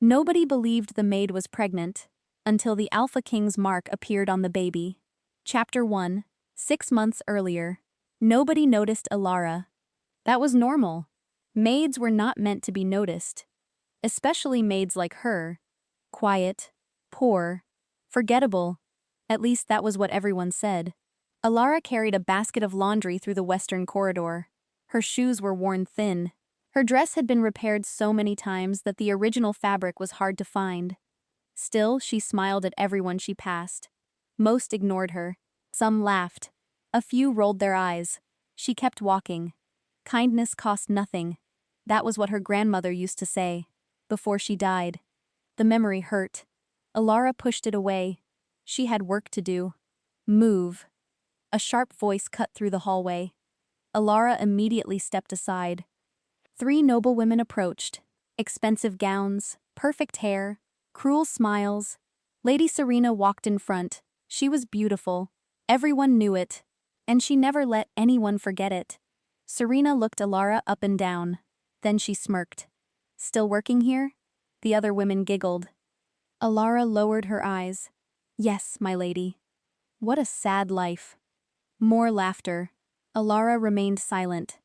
Nobody believed the maid was pregnant until the Alpha King's mark appeared on the baby. Chapter 1. 6 months earlier. Nobody noticed Alara. That was normal. Maids were not meant to be noticed. Especially maids like her. Quiet, poor, forgettable. At least that was what everyone said. Alara carried a basket of laundry through the western corridor. Her shoes were worn thin. Her dress had been repaired so many times that the original fabric was hard to find. Still, she smiled at everyone she passed. Most ignored her. Some laughed. A few rolled their eyes. She kept walking. Kindness cost nothing. That was what her grandmother used to say. Before she died. The memory hurt. Alara pushed it away. She had work to do. Move. A sharp voice cut through the hallway. Alara immediately stepped aside. 3 noblewomen approached. Expensive gowns, perfect hair, cruel smiles. Lady Serena walked in front. She was beautiful. Everyone knew it. And she never let anyone forget it. Serena looked Alara up and down. Then she smirked. Still working here? The other women giggled. Alara lowered her eyes. Yes, my lady. What a sad life. More laughter. Alara remained silent.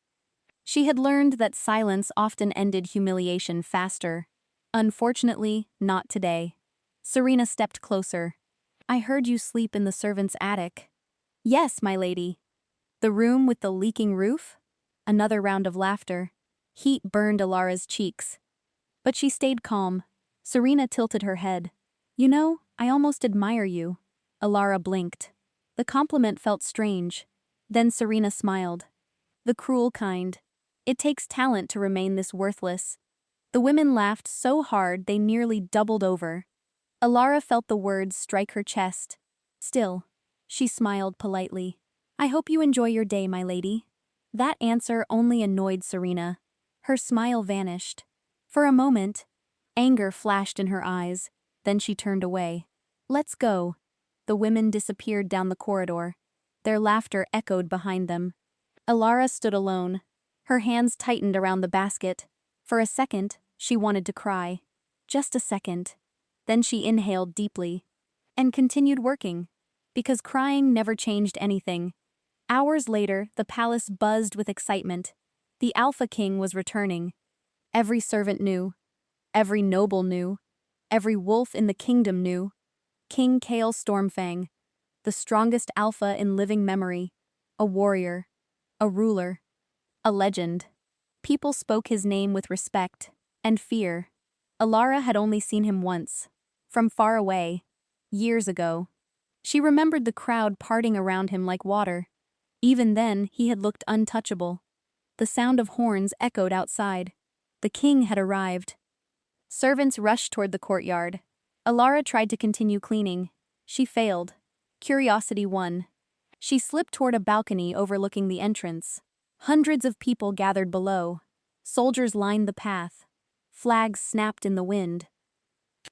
She had learned that silence often ended humiliation faster. Unfortunately, not today. Serena stepped closer. I heard you sleep in the servants' attic. Yes, my lady. The room with the leaking roof? Another round of laughter. Heat burned Alara's cheeks. But she stayed calm. Serena tilted her head. You know, I almost admire you. Alara blinked. The compliment felt strange. Then Serena smiled. The cruel kind. It takes talent to remain this worthless. The women laughed so hard they nearly doubled over. Alara felt the words strike her chest. Still, she smiled politely. I hope you enjoy your day, my lady. That answer only annoyed Serena. Her smile vanished. For a moment, anger flashed in her eyes, then she turned away. Let's go. The women disappeared down the corridor. Their laughter echoed behind them. Alara stood alone. Her hands tightened around the basket. For a second, she wanted to cry. Just a second. Then she inhaled deeply. And continued working. Because crying never changed anything. Hours later, the palace buzzed with excitement. The Alpha King was returning. Every servant knew. Every noble knew. Every wolf in the kingdom knew. King Kale Stormfang. The strongest alpha in living memory. A warrior. A ruler. A legend. People spoke his name with respect and fear. Alara had only seen him once. From far away. Years ago. She remembered the crowd parting around him like water. Even then, he had looked untouchable. The sound of horns echoed outside. The king had arrived. Servants rushed toward the courtyard. Alara tried to continue cleaning. She failed. Curiosity won. She slipped toward a balcony overlooking the entrance. Hundreds of people gathered below. Soldiers lined the path. Flags snapped in the wind.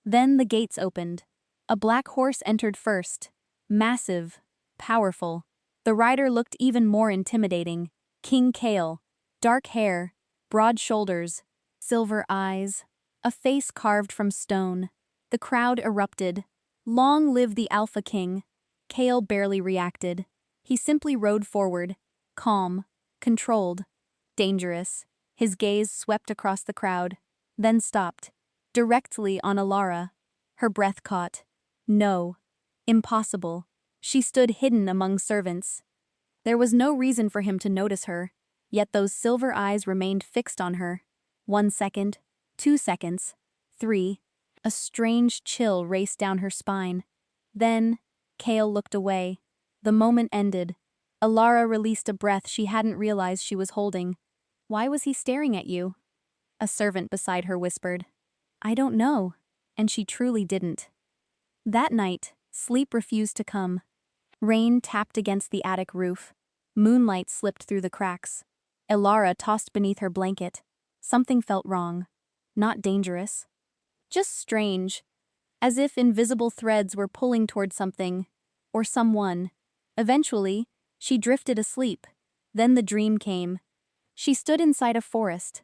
Then the gates opened. A black horse entered first. Massive. Powerful. The rider looked even more intimidating. King Kale. Dark hair. Broad shoulders. Silver eyes. A face carved from stone. The crowd erupted. Long live the Alpha King. Kale barely reacted. He simply rode forward. Calm. Controlled. Dangerous. His gaze swept across the crowd. Then stopped. Directly on Alara. Her breath caught. No. Impossible. She stood hidden among servants. There was no reason for him to notice her, yet those silver eyes remained fixed on her. 1 second, 2 seconds, 3. A strange chill raced down her spine. Then, Kale looked away. The moment ended. Alara released a breath she hadn't realized she was holding. Why was he staring at you? A servant beside her whispered. I don't know. And she truly didn't. That night, sleep refused to come. Rain tapped against the attic roof. Moonlight slipped through the cracks. Alara tossed beneath her blanket. Something felt wrong. Not dangerous. Just strange. As if invisible threads were pulling toward something. Or someone. Eventually, she drifted asleep. Then the dream came. She stood inside a forest.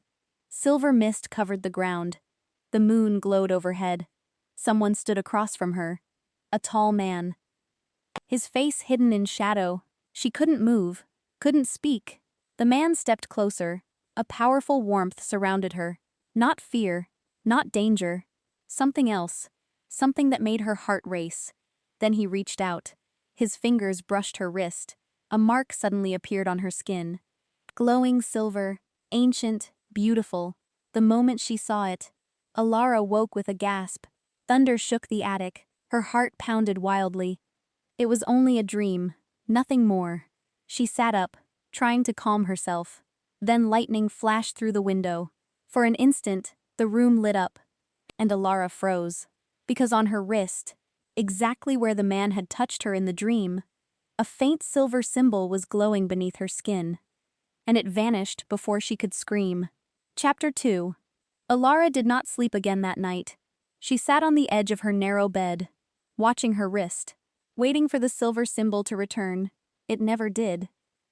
Silver mist covered the ground. The moon glowed overhead. Someone stood across from her. A tall man. His face hidden in shadow. She couldn't move, couldn't speak. The man stepped closer. A powerful warmth surrounded her. Not fear, not danger. Something else. Something that made her heart race. Then he reached out. His fingers brushed her wrist. A mark suddenly appeared on her skin. Glowing silver, ancient, beautiful. The moment she saw it, Alara woke with a gasp. Thunder shook the attic. Her heart pounded wildly. It was only a dream, nothing more. She sat up, trying to calm herself. Then lightning flashed through the window. For an instant, the room lit up. And Alara froze. Because on her wrist, exactly where the man had touched her in the dream, a faint silver symbol was glowing beneath her skin. And it vanished before she could scream. Chapter 2. Alara did not sleep again that night. She sat on the edge of her narrow bed, watching her wrist, waiting for the silver symbol to return. It never did.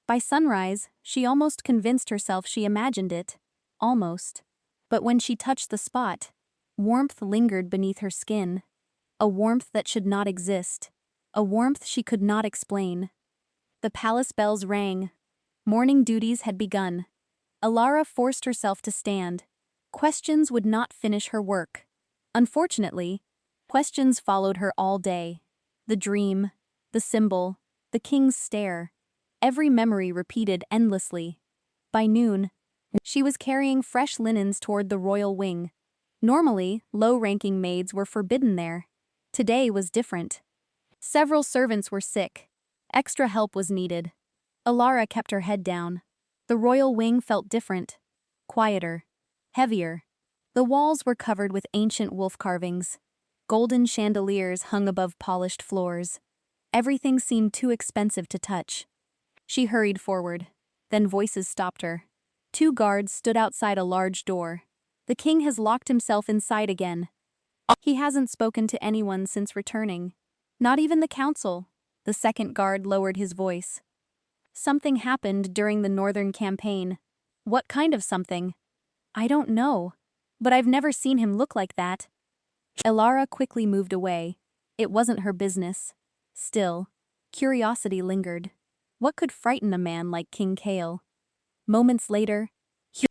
By sunrise, she almost convinced herself she imagined it. Almost. But when she touched the spot, warmth lingered beneath her skin. A warmth that should not exist. A warmth she could not explain. The palace bells rang. Morning duties had begun. Alara forced herself to stand. Questions would not finish her work. Unfortunately, questions followed her all day. The dream, the symbol, the king's stare. Every memory repeated endlessly. By noon, she was carrying fresh linens toward the royal wing. Normally, low-ranking maids were forbidden there. Today was different. Several servants were sick. Extra help was needed. Alara kept her head down. The royal wing felt different. Quieter. Heavier. The walls were covered with ancient wolf carvings. Golden chandeliers hung above polished floors. Everything seemed too expensive to touch. She hurried forward. Then voices stopped her. 2 guards stood outside a large door. The king has locked himself inside again. He hasn't spoken to anyone since returning. Not even the council. The second guard lowered his voice. Something happened during the northern campaign. What kind of something? I don't know. But I've never seen him look like that. Alara quickly moved away. It wasn't her business. Still, curiosity lingered. What could frighten a man like King Kale? Moments later,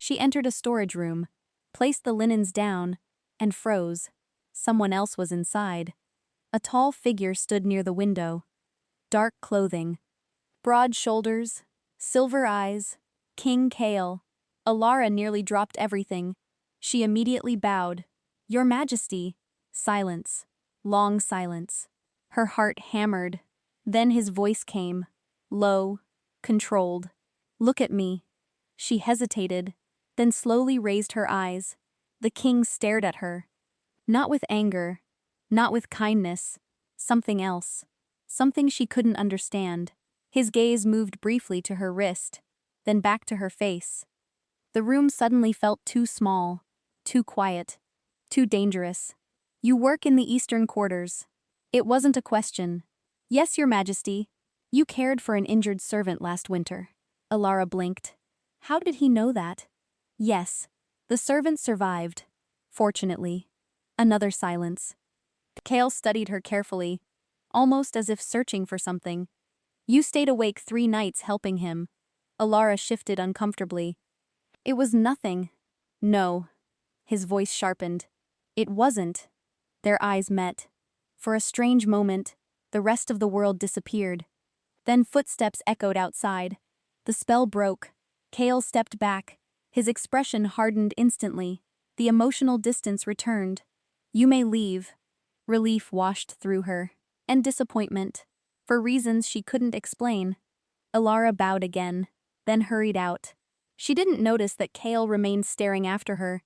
she entered a storage room, placed the linens down, and froze. Someone else was inside. A tall figure stood near the window. Dark clothing. Broad shoulders. Silver eyes. King Kale. Alara nearly dropped everything. She immediately bowed. Your Majesty. Silence. Long silence. Her heart hammered. Then his voice came. Low. Controlled. Look at me. She hesitated, then slowly raised her eyes. The king stared at her. Not with anger. Not with kindness. Something else. Something she couldn't understand. His gaze moved briefly to her wrist, then back to her face. The room suddenly felt too small, too quiet, too dangerous. You work in the eastern quarters. It wasn't a question. Yes, Your Majesty. You cared for an injured servant last winter. Alara blinked. How did he know that? Yes. The servant survived. Fortunately. Another silence. Kale studied her carefully, almost as if searching for something. You stayed awake 3 nights helping him. Alara shifted uncomfortably. It was nothing. No. His voice sharpened. It wasn't. Their eyes met. For a strange moment, the rest of the world disappeared. Then footsteps echoed outside. The spell broke. Kale stepped back. His expression hardened instantly. The emotional distance returned. You may leave. Relief washed through her. And disappointment. For reasons she couldn't explain. Alara bowed again, then hurried out. She didn't notice that Kale remained staring after her,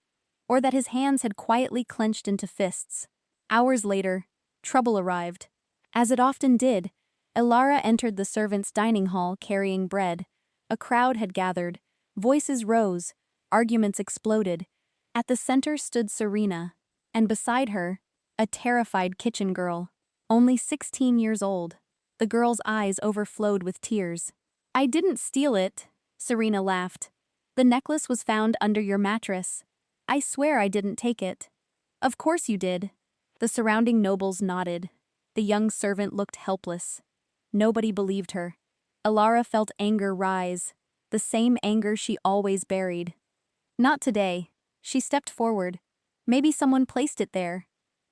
or that his hands had quietly clenched into fists. Hours later, trouble arrived. As it often did, Alara entered the servants' dining hall carrying bread. A crowd had gathered. Voices rose. Arguments exploded. At the center stood Serena, and beside her, a terrified kitchen girl, only 16 years old. The girl's eyes overflowed with tears. I didn't steal it, Serena laughed. The necklace was found under your mattress. I swear I didn't take it. Of course you did. The surrounding nobles nodded. The young servant looked helpless. Nobody believed her. Alara felt anger rise, the same anger she always buried. Not today. She stepped forward. Maybe someone placed it there.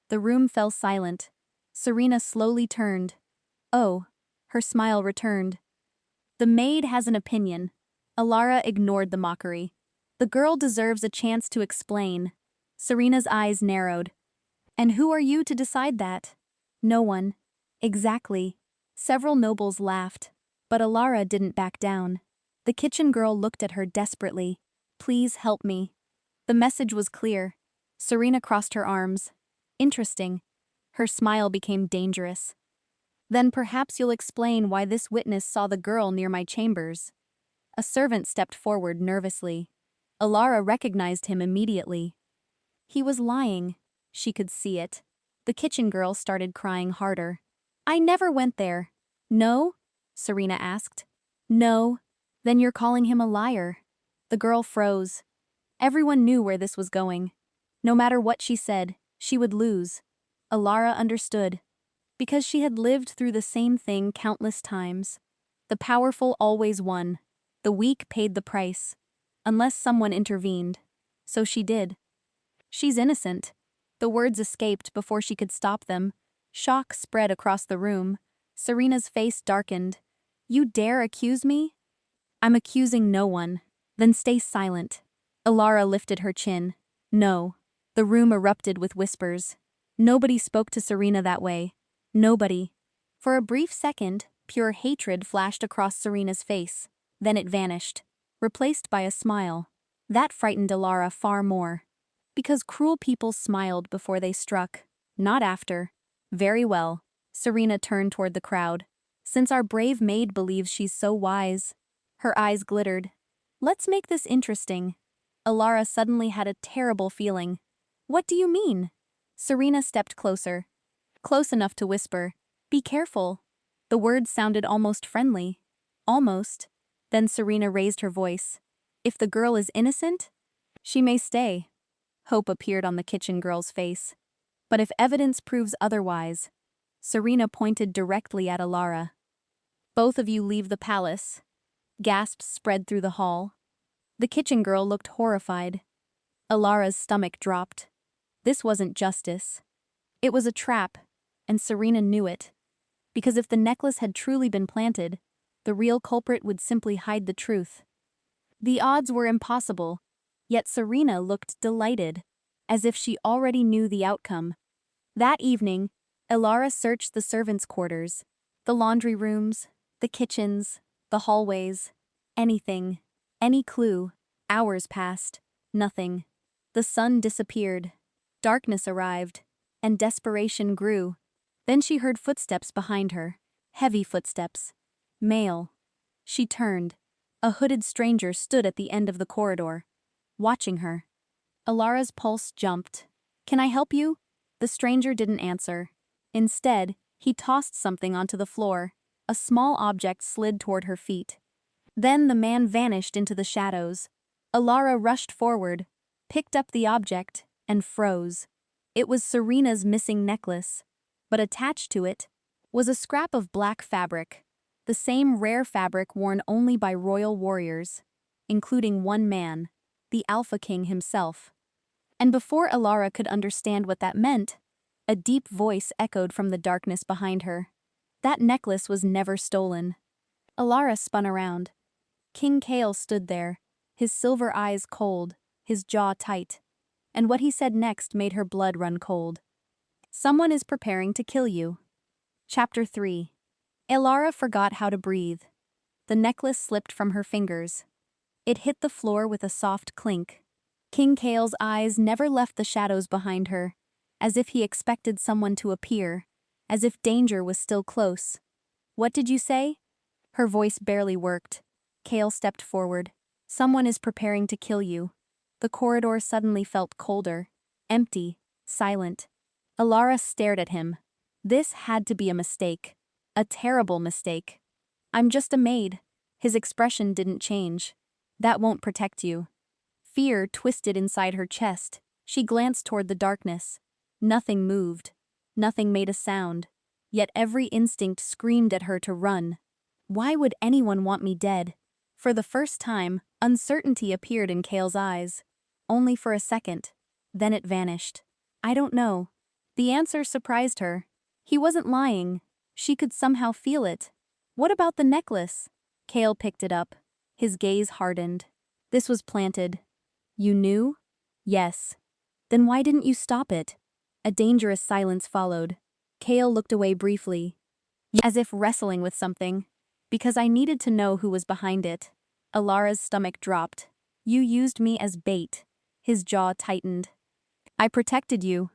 The room fell silent. Serena slowly turned. Oh, her smile returned. The maid has an opinion. Alara ignored the mockery. The girl deserves a chance to explain. Serena's eyes narrowed. And who are you to decide that? No one. Exactly. Several nobles laughed. But Alara didn't back down. The kitchen girl looked at her desperately. Please help me. The message was clear. Serena crossed her arms. Interesting. Her smile became dangerous. Then perhaps you'll explain why this witness saw the girl near my chambers. A servant stepped forward nervously. Alara recognized him immediately. He was lying. She could see it. The kitchen girl started crying harder. I never went there. No? Serena asked. No. Then you're calling him a liar. The girl froze. Everyone knew where this was going. No matter what she said, she would lose. Alara understood. Because she had lived through the same thing countless times. The powerful always won. The weak paid the price. Unless someone intervened. So she did. She's innocent. The words escaped before she could stop them. Shock spread across the room. Serena's face darkened. You dare accuse me? I'm accusing no one. Then stay silent. Alara lifted her chin. No. The room erupted with whispers. Nobody spoke to Serena that way. Nobody. For a brief second, pure hatred flashed across Serena's face. Then it vanished, replaced by a smile. That frightened Alara far more. Because cruel people smiled before they struck, not after. Very well. Serena turned toward the crowd. Since our brave maid believes she's so wise. Her eyes glittered. Let's make this interesting. Alara suddenly had a terrible feeling. What do you mean? Serena stepped closer. Close enough to whisper, be careful. The words sounded almost friendly. Almost. Then Serena raised her voice. If the girl is innocent, she may stay. Hope appeared on the kitchen girl's face. But if evidence proves otherwise, Serena pointed directly at Alara. Both of you leave the palace. Gasps spread through the hall. The kitchen girl looked horrified. Alara's stomach dropped. This wasn't justice. It was a trap, and Serena knew it. Because if the necklace had truly been planted, the real culprit would simply hide the truth. The odds were impossible, yet Serena looked delighted, as if she already knew the outcome. That evening, Alara searched the servants' quarters, the laundry rooms, the kitchens, the hallways. Anything, any clue. Hours passed. Nothing. The sun disappeared. Darkness arrived, and desperation grew. Then she heard footsteps behind her. Heavy footsteps. Male. She turned. A hooded stranger stood at the end of the corridor, watching her. Alara's pulse jumped. Can I help you? The stranger didn't answer. Instead, he tossed something onto the floor. A small object slid toward her feet. Then the man vanished into the shadows. Alara rushed forward, picked up the object, and froze. It was Serena's missing necklace, but attached to it was a scrap of black fabric, the same rare fabric worn only by royal warriors, including one man, the Alpha King himself. And before Alara could understand what that meant, a deep voice echoed from the darkness behind her. That necklace was never stolen. Alara spun around. King Kale stood there, his silver eyes cold, his jaw tight. And what he said next made her blood run cold. Someone is preparing to kill you. Chapter 3. Alara forgot how to breathe. The necklace slipped from her fingers. It hit the floor with a soft clink. King Kale's eyes never left the shadows behind her, as if he expected someone to appear, as if danger was still close. What did you say? Her voice barely worked. Kale stepped forward. Someone is preparing to kill you. The corridor suddenly felt colder, empty, silent. Alara stared at him. This had to be a mistake. A terrible mistake. I'm just a maid. His expression didn't change. That won't protect you. Fear twisted inside her chest. She glanced toward the darkness. Nothing moved. Nothing made a sound. Yet every instinct screamed at her to run. Why would anyone want me dead? For the first time, uncertainty appeared in Kale's eyes. Only for a second. Then it vanished. I don't know. The answer surprised her. He wasn't lying. She could somehow feel it. What about the necklace? Kale picked it up. His gaze hardened. This was planted. You knew? Yes. Then why didn't you stop it? A dangerous silence followed. Kale looked away briefly, as if wrestling with something. Because I needed to know who was behind it. Alara's stomach dropped. You used me as bait. His jaw tightened. I protected you.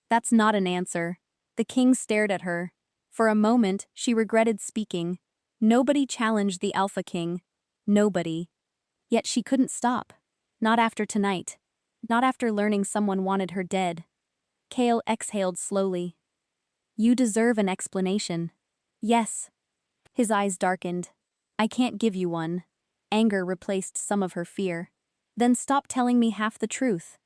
That's not an answer. The king stared at her. For a moment, she regretted speaking. Nobody challenged the Alpha King. Nobody. Yet she couldn't stop. Not after tonight. Not after learning someone wanted her dead. Kale exhaled slowly. You deserve an explanation. Yes. His eyes darkened. I can't give you one. Anger replaced some of her fear. Then stop telling me half the truth.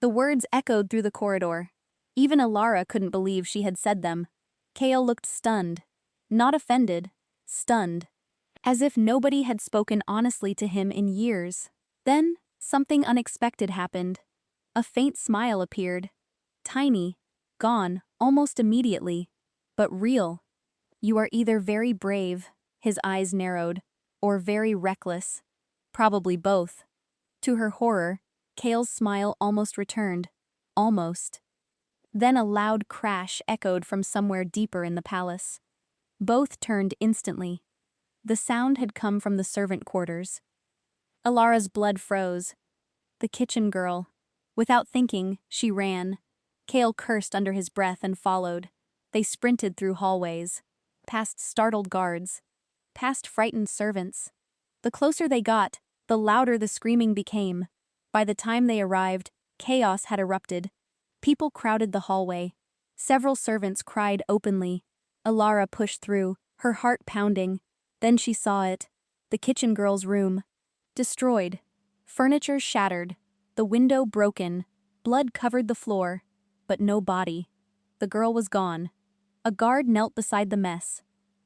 The words echoed through the corridor. Even Alara couldn't believe she had said them. Kale looked stunned. Not offended. Stunned. As if nobody had spoken honestly to him in years. Then, something unexpected happened. A faint smile appeared. Tiny. Gone, almost immediately. But real. You are either very brave, his eyes narrowed, or very reckless. Probably both. To her horror, Kale's smile almost returned. Almost. Then a loud crash echoed from somewhere deeper in the palace. Both turned instantly. The sound had come from the servant quarters. Alara's blood froze. The kitchen girl. Without thinking, she ran. Kale cursed under his breath and followed. They sprinted through hallways. Past startled guards. Past frightened servants. The closer they got, the louder the screaming became. By the time they arrived, chaos had erupted. People crowded the hallway. Several servants cried openly. Alara pushed through, her heart pounding. Then she saw it. The kitchen girl's room. Destroyed. Furniture shattered. The window broken. Blood covered the floor. But no body. The girl was gone. A guard knelt beside the mess.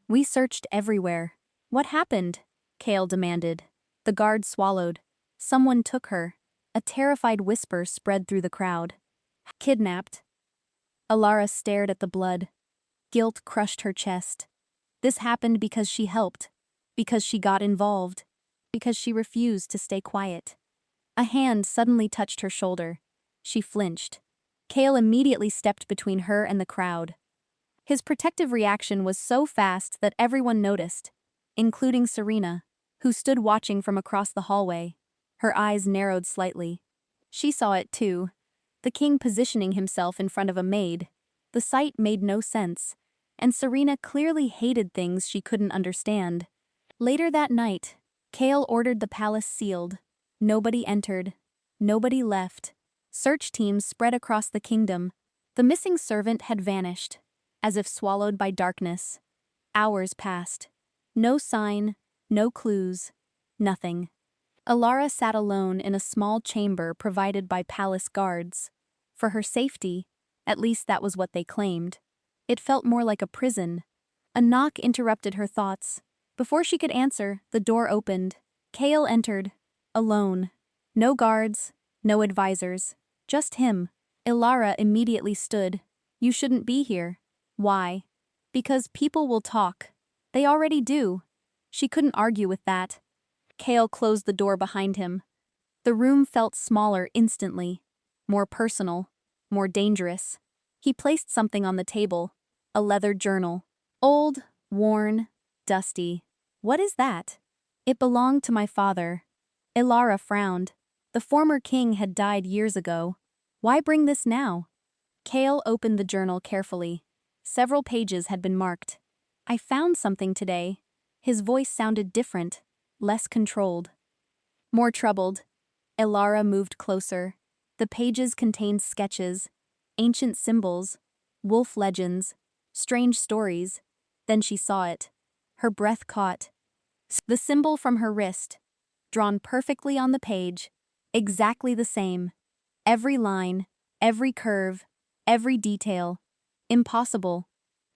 We searched everywhere. What happened? Kale demanded. The guard swallowed. Someone took her. A terrified whisper spread through the crowd. Kidnapped. Alara stared at the blood. Guilt crushed her chest. This happened because she helped. Because she got involved. Because she refused to stay quiet. A hand suddenly touched her shoulder. She flinched. Kale immediately stepped between her and the crowd. His protective reaction was so fast that everyone noticed, including Serena, who stood watching from across the hallway. Her eyes narrowed slightly. She saw it too. The king positioning himself in front of a maid. The sight made no sense, and Serena clearly hated things she couldn't understand. Later that night, Kale ordered the palace sealed. Nobody entered. Nobody left. Search teams spread across the kingdom. The missing servant had vanished, as if swallowed by darkness. Hours passed. No sign, no clues, nothing. Alara sat alone in a small chamber provided by palace guards. For her safety, at least that was what they claimed. It felt more like a prison. A knock interrupted her thoughts. Before she could answer, the door opened. Kale entered, alone. No guards, no advisors, just him. Alara immediately stood. You shouldn't be here. Why? Because people will talk. They already do. She couldn't argue with that. Kale closed the door behind him. The room felt smaller instantly. More personal. More dangerous. He placed something on the table. A leather journal. Old, worn, dusty. What is that? It belonged to my father. Alara frowned. The former king had died years ago. Why bring this now? Kale opened the journal carefully. Several pages had been marked. I found something today. His voice sounded different, less controlled. More troubled. Alara moved closer. The pages contained sketches, ancient symbols, wolf legends, strange stories. Then she saw it. Her breath caught. The symbol from her wrist, drawn perfectly on the page, exactly the same. Every line, Every curve, every detail. Impossible.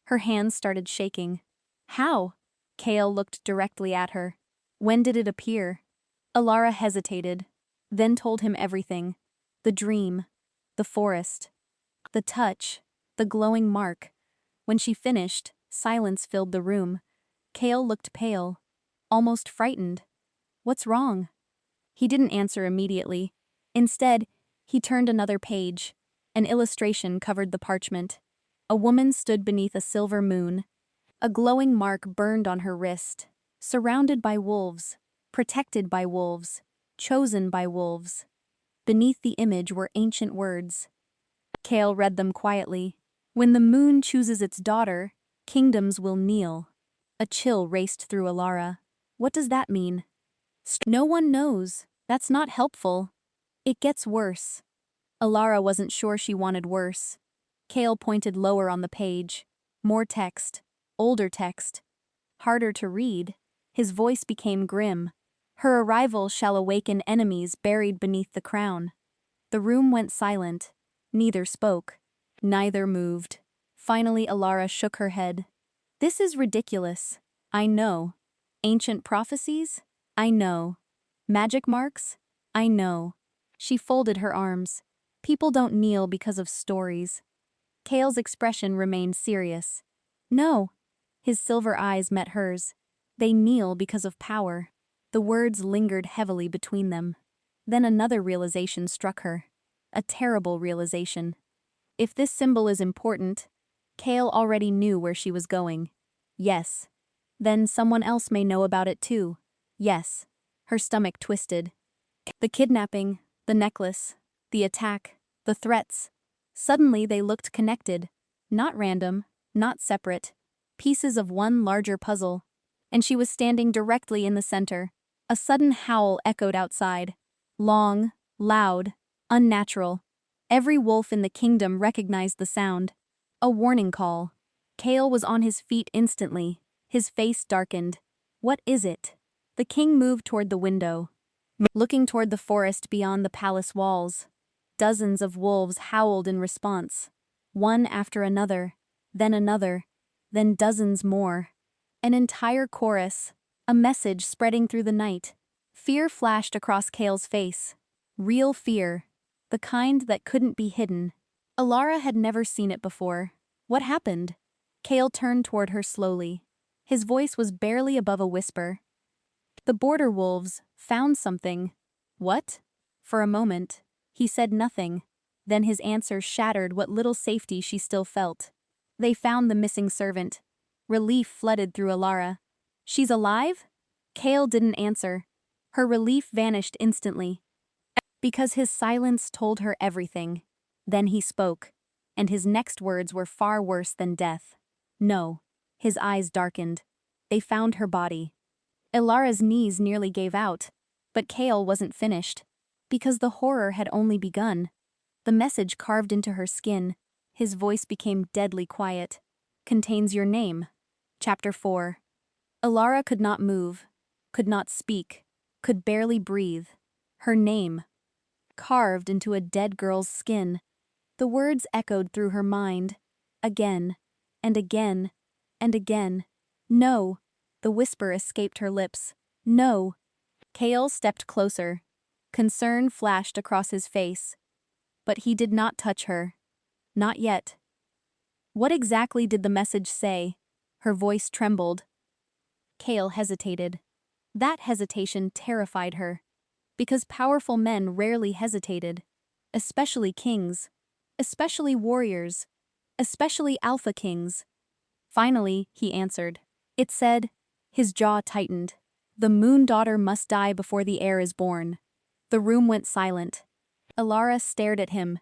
Her hands started shaking. How? Kale looked directly at her. When did it appear? Alara hesitated, then told him everything. The dream, the forest, the touch, the glowing mark. When she finished, silence filled the room. Kale looked pale, almost frightened. What's wrong? He didn't answer immediately. Instead, he turned another page. An illustration covered the parchment. A woman stood beneath a silver moon. A glowing mark burned on her wrist. Surrounded by wolves, protected by wolves, chosen by wolves. Beneath the image were ancient words. Kale read them quietly. When the moon chooses its daughter, kingdoms will kneel. A chill raced through Alara. What does that mean? No one knows. That's not helpful. It gets worse. Alara wasn't sure she wanted worse. Kale pointed lower on the page. More text. Older text. Harder to read. His voice became grim. Her arrival shall awaken enemies buried beneath the crown. The room went silent. Neither spoke. Neither moved. Finally, Alara shook her head. This is ridiculous. I know. Ancient prophecies? I know. Magic marks? I know. She folded her arms. People don't kneel because of stories. Kale's expression remained serious. No. His silver eyes met hers. They kneel because of power. The words lingered heavily between them. Then another realization struck her. A terrible realization. If this symbol is important, Kale already knew where she was going. Yes. Then someone else may know about it too. Yes. Her stomach twisted. The kidnapping, the necklace, the attack, the threats. Suddenly they looked connected. Not random, not separate. Pieces of one larger puzzle. And she was standing directly in the center. A sudden howl echoed outside. Long, loud, unnatural. Every wolf in the kingdom recognized the sound. A warning call. Kale was on his feet instantly. His face darkened. What is it? The king moved toward the window, looking toward the forest beyond the palace walls. Dozens of wolves howled in response. One after another, then dozens more. An entire chorus, a message spreading through the night. Fear flashed across Kale's face. Real fear, the kind that couldn't be hidden. Alara had never seen it before. What happened? Kale turned toward her slowly. His voice was barely above a whisper. The border wolves found something. What? For a moment, he said nothing. Then his answer shattered what little safety she still felt. They found the missing servant. Relief flooded through Alara. She's alive? Kale didn't answer. Her relief vanished instantly. Because his silence told her everything. Then he spoke, and his next words were far worse than death. No. His eyes darkened. They found her body. Ilara's knees nearly gave out, but Kale wasn't finished. Because the horror had only begun. The message carved into her skin. His voice became deadly quiet. Contains your name. Chapter 4. Alara could not move, could not speak, could barely breathe. Her name. Carved into a dead girl's skin. The words echoed through her mind. Again, and again, and again. No. The whisper escaped her lips. No. Kale stepped closer. Concern flashed across his face. But he did not touch her. Not yet. What exactly did the message say? Her voice trembled. Kale hesitated. That hesitation terrified her. Because powerful men rarely hesitated. Especially kings. Especially warriors. Especially alpha kings. Finally, he answered. It said. His jaw tightened. The moon daughter must die before the heir is born. The room went silent. Alara stared at him.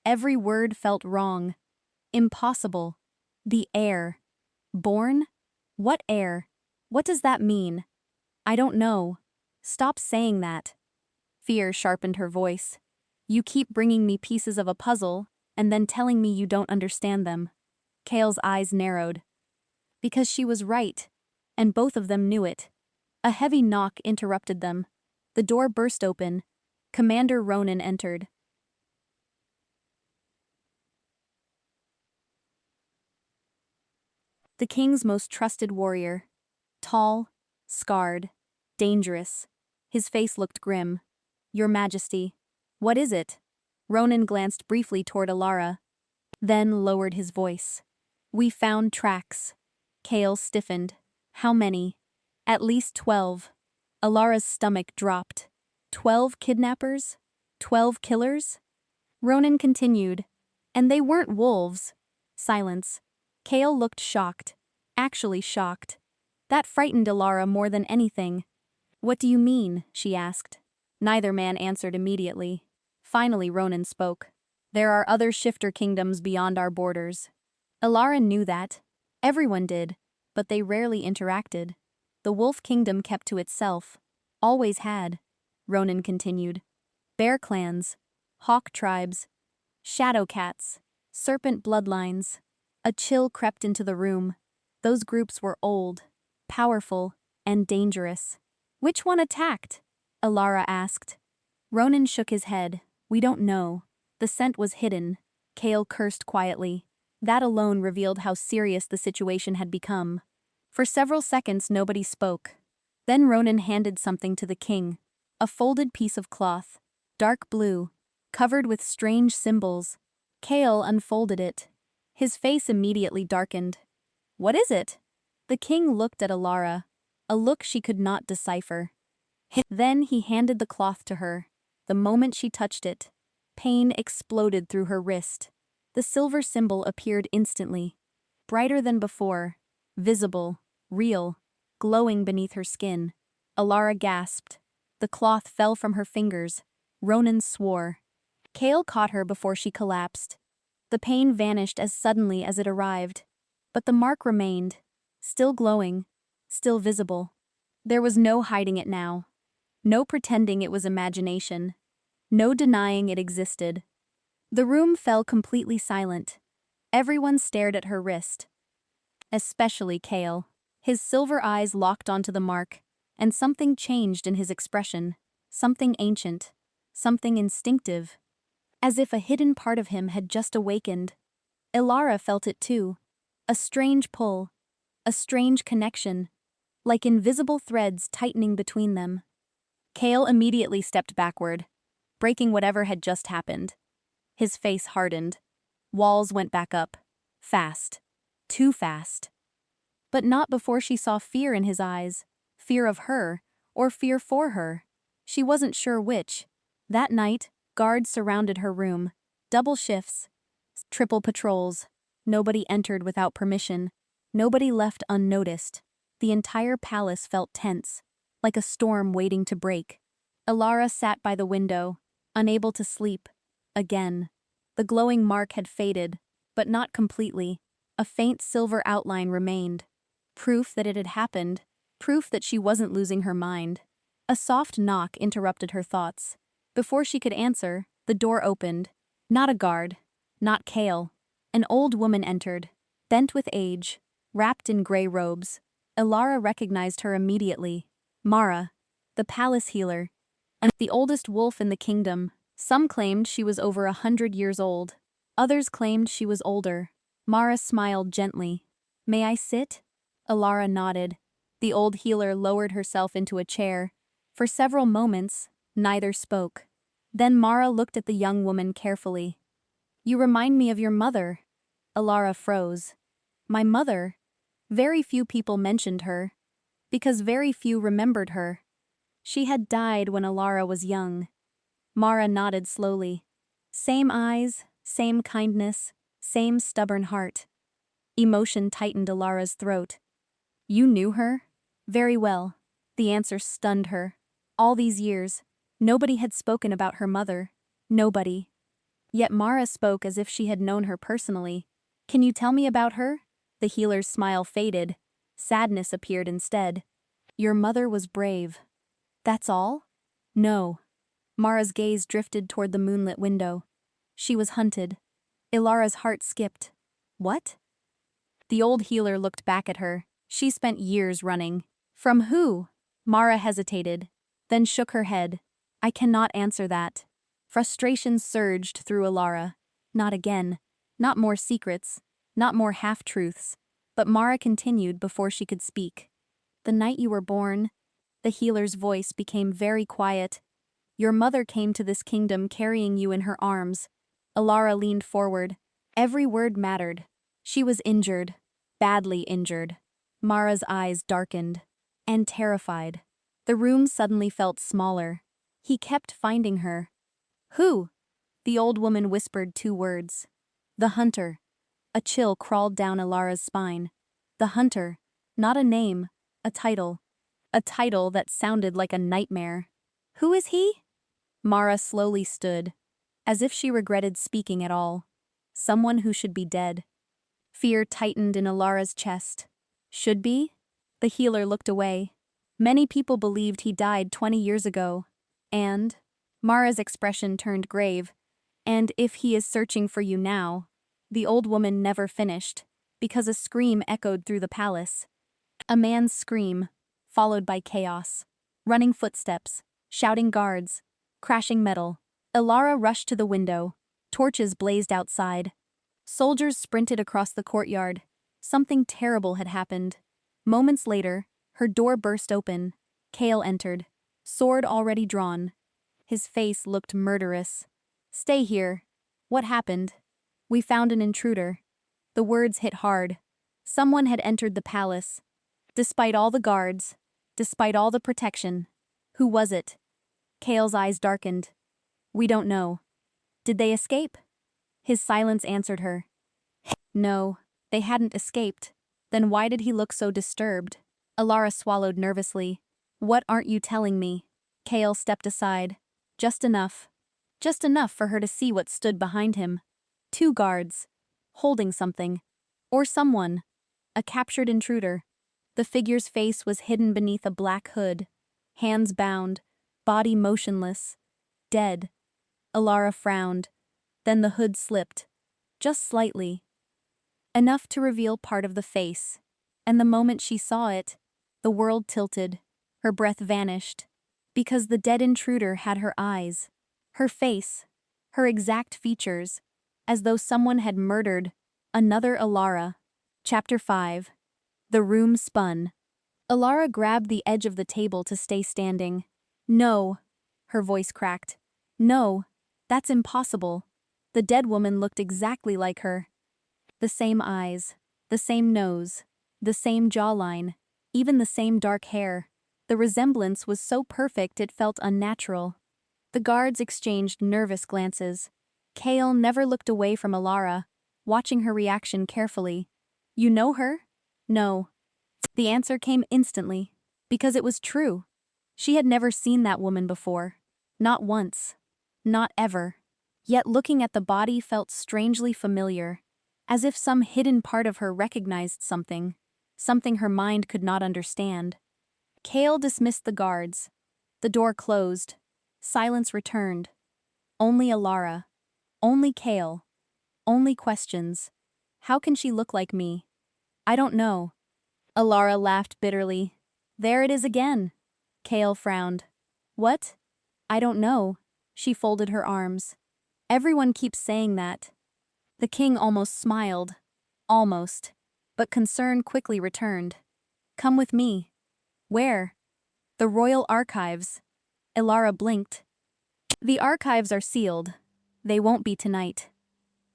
Every word felt wrong. Impossible. The heir. Born? What heir? What does that mean? I don't know. Stop saying that. Fear sharpened her voice. You keep bringing me pieces of a puzzle, and then telling me you don't understand them. Kale's eyes narrowed. Because she was right, and both of them knew it. A heavy knock interrupted them. The door burst open. Commander Ronan entered. The king's most trusted warrior. Tall, scarred, dangerous. His face looked grim. Your Majesty. What is it? Ronan glanced briefly toward Alara, then lowered his voice. We found tracks. Kale stiffened. How many? At least 12. Alara's stomach dropped. 12 kidnappers? 12 killers? Ronan continued. And they weren't wolves. Silence. Kale looked shocked. Actually shocked. That frightened Alara more than anything. What do you mean? She asked. Neither man answered immediately. Finally Ronan spoke. There are other shifter kingdoms beyond our borders. Alara knew that. Everyone did, but they rarely interacted. The wolf kingdom kept to itself. Always had. Ronan continued. Bear clans, hawk tribes, shadow cats, serpent bloodlines. A chill crept into the room. Those groups were old, powerful, and dangerous. Which one attacked? Alara asked. Ronan shook his head. We don't know. The scent was hidden. Kale cursed quietly. That alone revealed how serious the situation had become. For several seconds nobody spoke. Then Ronan handed something to the king. A folded piece of cloth, dark blue, covered with strange symbols. Kale unfolded it. His face immediately darkened. What is it? The king looked at Alara, a look she could not decipher. Then he handed the cloth to her. The moment she touched it, pain exploded through her wrist. The silver symbol appeared instantly, brighter than before, visible, real, glowing beneath her skin. Alara gasped. The cloth fell from her fingers. Ronan swore. Kale caught her before she collapsed. The pain vanished as suddenly as it arrived. But the mark remained, still glowing, still visible. There was no hiding it now. No pretending it was imagination. No denying it existed. The room fell completely silent. Everyone stared at her wrist. Especially Kale. His silver eyes locked onto the mark, and something changed in his expression. Something ancient. Something instinctive. As if a hidden part of him had just awakened. Alara felt it too. A strange pull. A strange connection. Like invisible threads tightening between them. Kale immediately stepped backward, breaking whatever had just happened. His face hardened. Walls went back up. Fast. Too fast. But not before she saw fear in his eyes. Fear of her, or fear for her. She wasn't sure which. That night, guards surrounded her room. Double shifts. Triple patrols. Nobody entered without permission. Nobody left unnoticed. The entire palace felt tense, like a storm waiting to break. Alara sat by the window, unable to sleep. Again. The glowing mark had faded, but not completely. A faint silver outline remained. Proof that it had happened. Proof that she wasn't losing her mind. A soft knock interrupted her thoughts. Before she could answer, the door opened. Not a guard. Not Kale. An old woman entered, bent with age, wrapped in gray robes. Alara recognized her immediately. Mara, the palace healer, and the oldest wolf in the kingdom. Some claimed she was over 100 years old. Others claimed she was older. Mara smiled gently. May I sit? Alara nodded. The old healer lowered herself into a chair. For several moments, neither spoke. Then Mara looked at the young woman carefully. You remind me of your mother. Alara froze. My mother? Very few people mentioned her, because very few remembered her. She had died when Alara was young. Mara nodded slowly. Same eyes, same kindness, same stubborn heart. Emotion tightened Alara's throat. You knew her? Very well. The answer stunned her. All these years, nobody had spoken about her mother. Nobody. Yet Mara spoke as if she had known her personally. Can you tell me about her? The healer's smile faded. Sadness appeared instead. Your mother was brave. That's all? No. Mara's gaze drifted toward the moonlit window. She was hunted. Ilara's heart skipped. What? The old healer looked back at her. She spent years running. From who? Mara hesitated, then shook her head. I cannot answer that. Frustration surged through Alara. Not again. Not more secrets. Not more half-truths. But Mara continued before she could speak. The night you were born, the healer's voice became very quiet. Your mother came to this kingdom carrying you in her arms. Alara leaned forward. Every word mattered. She was injured. Badly injured. Mara's eyes darkened. And terrified. The room suddenly felt smaller. He kept finding her. Who? The old woman whispered 2 words. The hunter. A chill crawled down Alara's spine. The hunter. Not a name. A title. A title that sounded like a nightmare. Who is he? Mara slowly stood, as if she regretted speaking at all. Someone who should be dead. Fear tightened in Alara's chest. Should be? The healer looked away. Many people believed he died 20 years ago. And? Mara's expression turned grave. And if he is searching for you now? The old woman never finished, because a scream echoed through the palace. A man's scream, followed by chaos. Running footsteps, shouting guards, crashing metal. Alara rushed to the window. Torches blazed outside. Soldiers sprinted across the courtyard. Something terrible had happened. Moments later, her door burst open. Kale entered, sword already drawn. His face looked murderous. Stay here. What happened? We found an intruder. The words hit hard. Someone had entered the palace. Despite all the guards, despite all the protection. Who was it? Kale's eyes darkened. We don't know. Did they escape? His silence answered her. No, they hadn't escaped. Then why did he look so disturbed? Alara swallowed nervously. What aren't you telling me? Kale stepped aside. Just enough. Just enough for her to see what stood behind him. 2 guards. Holding something. Or someone. A captured intruder. The figure's face was hidden beneath a black hood. Hands bound. Body motionless. Dead. Alara frowned. Then the hood slipped. Just slightly. Enough to reveal part of the face. And the moment she saw it, the world tilted. Her breath vanished. Because the dead intruder had her eyes. Her face. Her exact features. As though someone had murdered another Alara. Chapter 5. The room spun. Alara grabbed the edge of the table to stay standing. No. Her voice cracked. No. That's impossible. The dead woman looked exactly like her. The same eyes. The same nose. The same jawline. Even the same dark hair. The resemblance was so perfect it felt unnatural. The guards exchanged nervous glances. Kale never looked away from Alara, watching her reaction carefully. You know her? No. The answer came instantly. Because it was true. She had never seen that woman before. Not once. Not ever. Yet looking at the body felt strangely familiar. As if some hidden part of her recognized something. Something her mind could not understand. Kale dismissed the guards. The door closed. Silence returned. Only Alara. Only Kale. Only questions. How can she look like me? I don't know. Alara laughed bitterly. There it is again. Kale frowned. What? I don't know. She folded her arms. Everyone keeps saying that. The king almost smiled. Almost. But concern quickly returned. Come with me. Where? The royal archives. Alara blinked. The archives are sealed. They won't be tonight.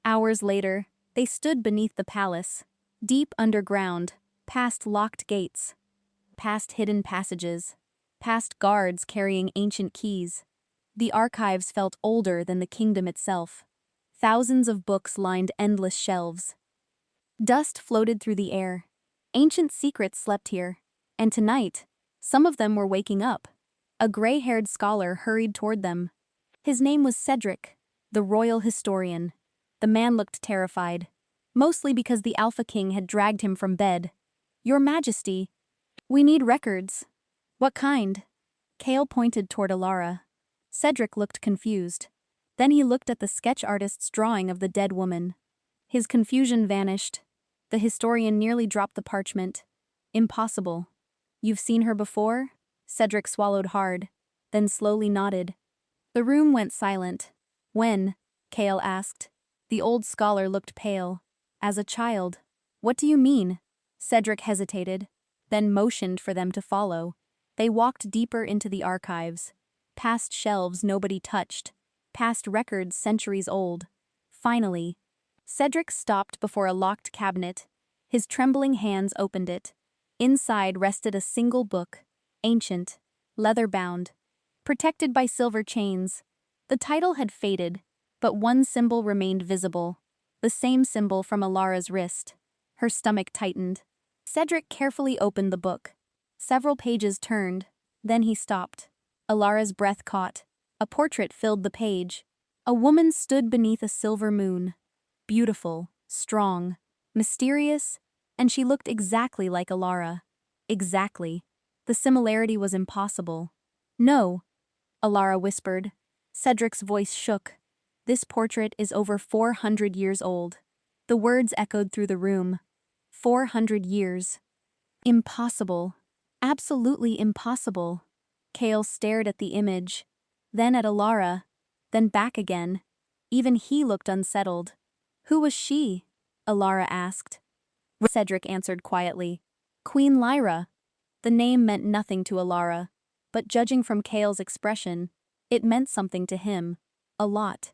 Hours later, they stood beneath the palace. Deep underground, past locked gates. Past hidden passages. Past guards carrying ancient keys. The archives felt older than the kingdom itself. Thousands of books lined endless shelves. Dust floated through the air. Ancient secrets slept here. And tonight, some of them were waking up. A gray-haired scholar hurried toward them. His name was Cedric, the royal historian. The man looked terrified. Mostly because the Alpha King had dragged him from bed. Your Majesty, we need records. What kind? Kale pointed toward Alara. Cedric looked confused. Then he looked at the sketch artist's drawing of the dead woman. His confusion vanished. The historian nearly dropped the parchment. Impossible. You've seen her before? Cedric swallowed hard, then slowly nodded. The room went silent. When? Kale asked. The old scholar looked pale. As a child. What do you mean? Cedric hesitated, then motioned for them to follow. They walked deeper into the archives, past shelves nobody touched, past records centuries old. Finally, Cedric stopped before a locked cabinet. His trembling hands opened it. Inside rested a single book, ancient, leather-bound, protected by silver chains. The title had faded, but one symbol remained visible, the same symbol from Alara's wrist. Her stomach tightened. Cedric carefully opened the book. Several pages turned, then he stopped. Alara's breath caught. A portrait filled the page. A woman stood beneath a silver moon. Beautiful, strong, mysterious, and she looked exactly like Alara. Exactly. The similarity was impossible. No, Alara whispered. Cedric's voice shook. This portrait is over 400 years old. The words echoed through the room. 400 years. Impossible. Absolutely impossible. Kale stared at the image, then at Alara, then back again. Even he looked unsettled. Who was she? Alara asked. Cedric answered quietly. Queen Lyra. The name meant nothing to Alara, but judging from Kale's expression, it meant something to him. A lot.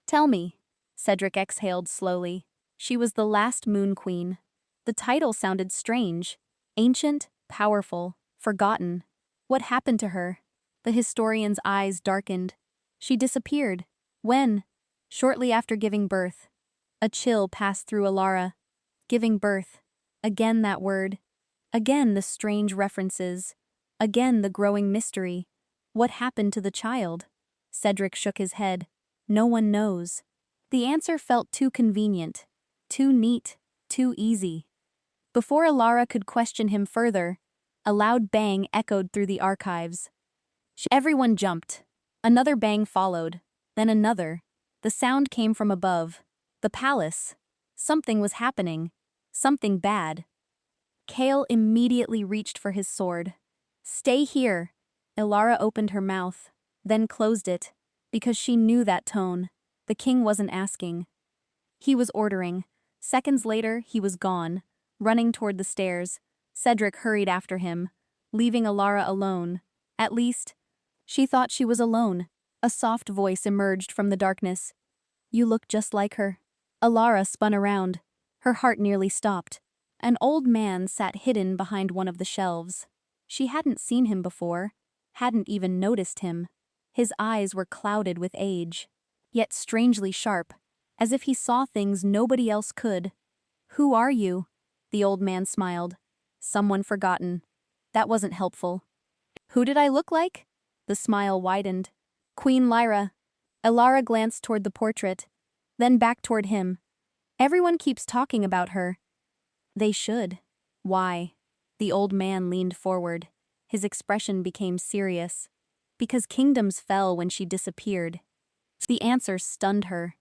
Tell me. Cedric exhaled slowly. She was the last Moon Queen. The title sounded strange. Ancient, powerful, forgotten. What happened to her? The historian's eyes darkened. She disappeared. When? Shortly after giving birth. A chill passed through Alara. Giving birth. Again that word. Again the strange references. Again the growing mystery. What happened to the child? Cedric shook his head. No one knows. The answer felt too convenient. Too neat. Too easy. Before Alara could question him further, a loud bang echoed through the archives. Everyone jumped. Another bang followed, then another. The sound came from above. The palace. Something was happening. Something bad. Kale immediately reached for his sword. Stay here. Alara opened her mouth, then closed it, because she knew that tone. The king wasn't asking. He was ordering. Seconds later, he was gone, running toward the stairs. Cedric hurried after him, leaving Alara alone. At least, she thought she was alone. A soft voice emerged from the darkness. You look just like her. Alara spun around. Her heart nearly stopped. An old man sat hidden behind one of the shelves. She hadn't seen him before, hadn't even noticed him. His eyes were clouded with age, yet strangely sharp, as if he saw things nobody else could. Who are you? The old man smiled. Someone forgotten. That wasn't helpful. Who did I look like? The smile widened. Queen Lyra. Alara glanced toward the portrait, then back toward him. Everyone keeps talking about her. They should. Why? The old man leaned forward. His expression became serious. Because kingdoms fell when she disappeared. The answer stunned her.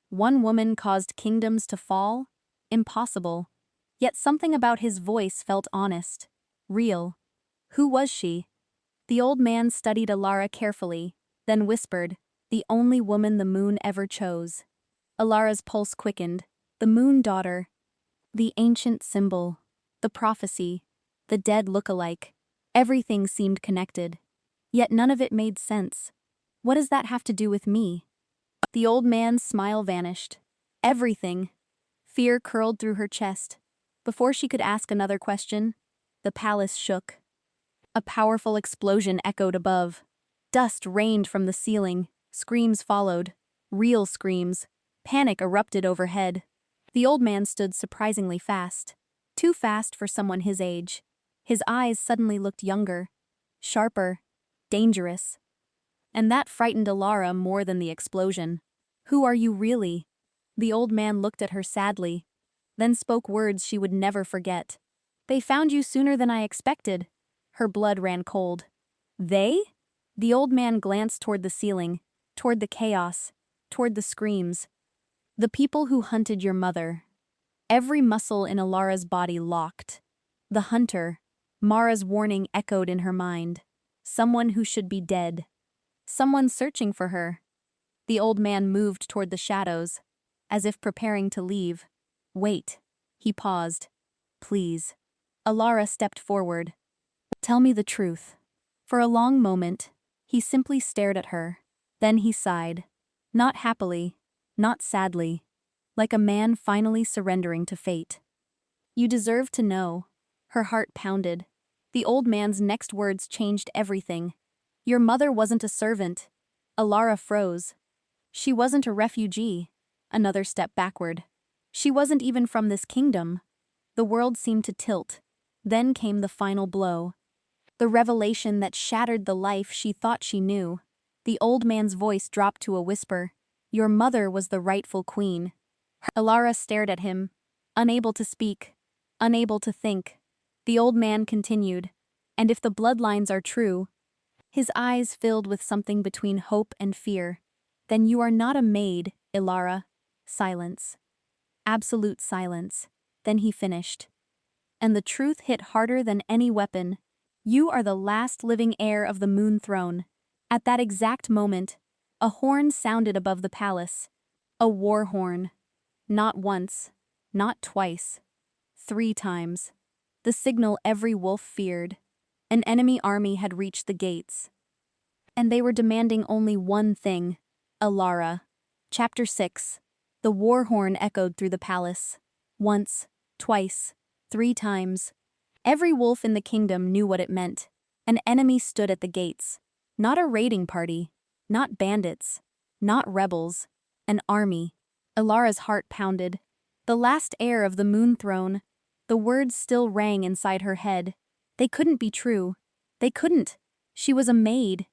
One woman caused kingdoms to fall? Impossible. Yet something about his voice felt honest. Real. Who was she? The old man studied Alara carefully, then whispered, the only woman the moon ever chose. Alara's pulse quickened. The moon daughter. The ancient symbol. The prophecy. The dead look-alike. Everything seemed connected. Yet none of it made sense. What does that have to do with me? The old man's smile vanished. Everything. Fear curled through her chest. Before she could ask another question, the palace shook. A powerful explosion echoed above. Dust rained from the ceiling. Screams followed. Real screams. Panic erupted overhead. The old man stood surprisingly fast. Too fast for someone his age. His eyes suddenly looked younger. Sharper. Dangerous. And that frightened Alara more than the explosion. Who are you really? The old man looked at her sadly, then spoke words she would never forget. They found you sooner than I expected. Her blood ran cold. They? The old man glanced toward the ceiling, toward the chaos, toward the screams. The people who hunted your mother. Every muscle in Alara's body locked. The hunter. Mara's warning echoed in her mind. Someone who should be dead. Someone searching for her. The old man moved toward the shadows, as if preparing to leave. Wait. He paused. Please. Alara stepped forward. Tell me the truth. For a long moment, he simply stared at her. Then he sighed. Not happily, not sadly, like a man finally surrendering to fate. You deserve to know. Her heart pounded. The old man's next words changed everything. Your mother wasn't a servant. Alara froze. She wasn't a refugee. Another step backward. She wasn't even from this kingdom. The world seemed to tilt. Then came the final blow. The revelation that shattered the life she thought she knew. The old man's voice dropped to a whisper. Your mother was the rightful queen. Alara stared at him, unable to speak, unable to think. The old man continued. And if the bloodlines are true, his eyes filled with something between hope and fear, then you are not a maid, Ilara. Silence. Absolute silence. Then he finished. And the truth hit harder than any weapon. You are the last living heir of the Moon Throne. At that exact moment, a horn sounded above the palace. A war horn. Not once, not twice, 3 times. The signal every wolf feared. An enemy army had reached the gates. And they were demanding only one thing. Alara. Chapter 6. The war horn echoed through the palace. Once, twice, 3 times. Every wolf in the kingdom knew what it meant. An enemy stood at the gates. Not a raiding party. Not bandits. Not rebels. An army. Alara's heart pounded. The last heir of the Moon Throne. The words still rang inside her head. They couldn't be true. They couldn't. She was a maid.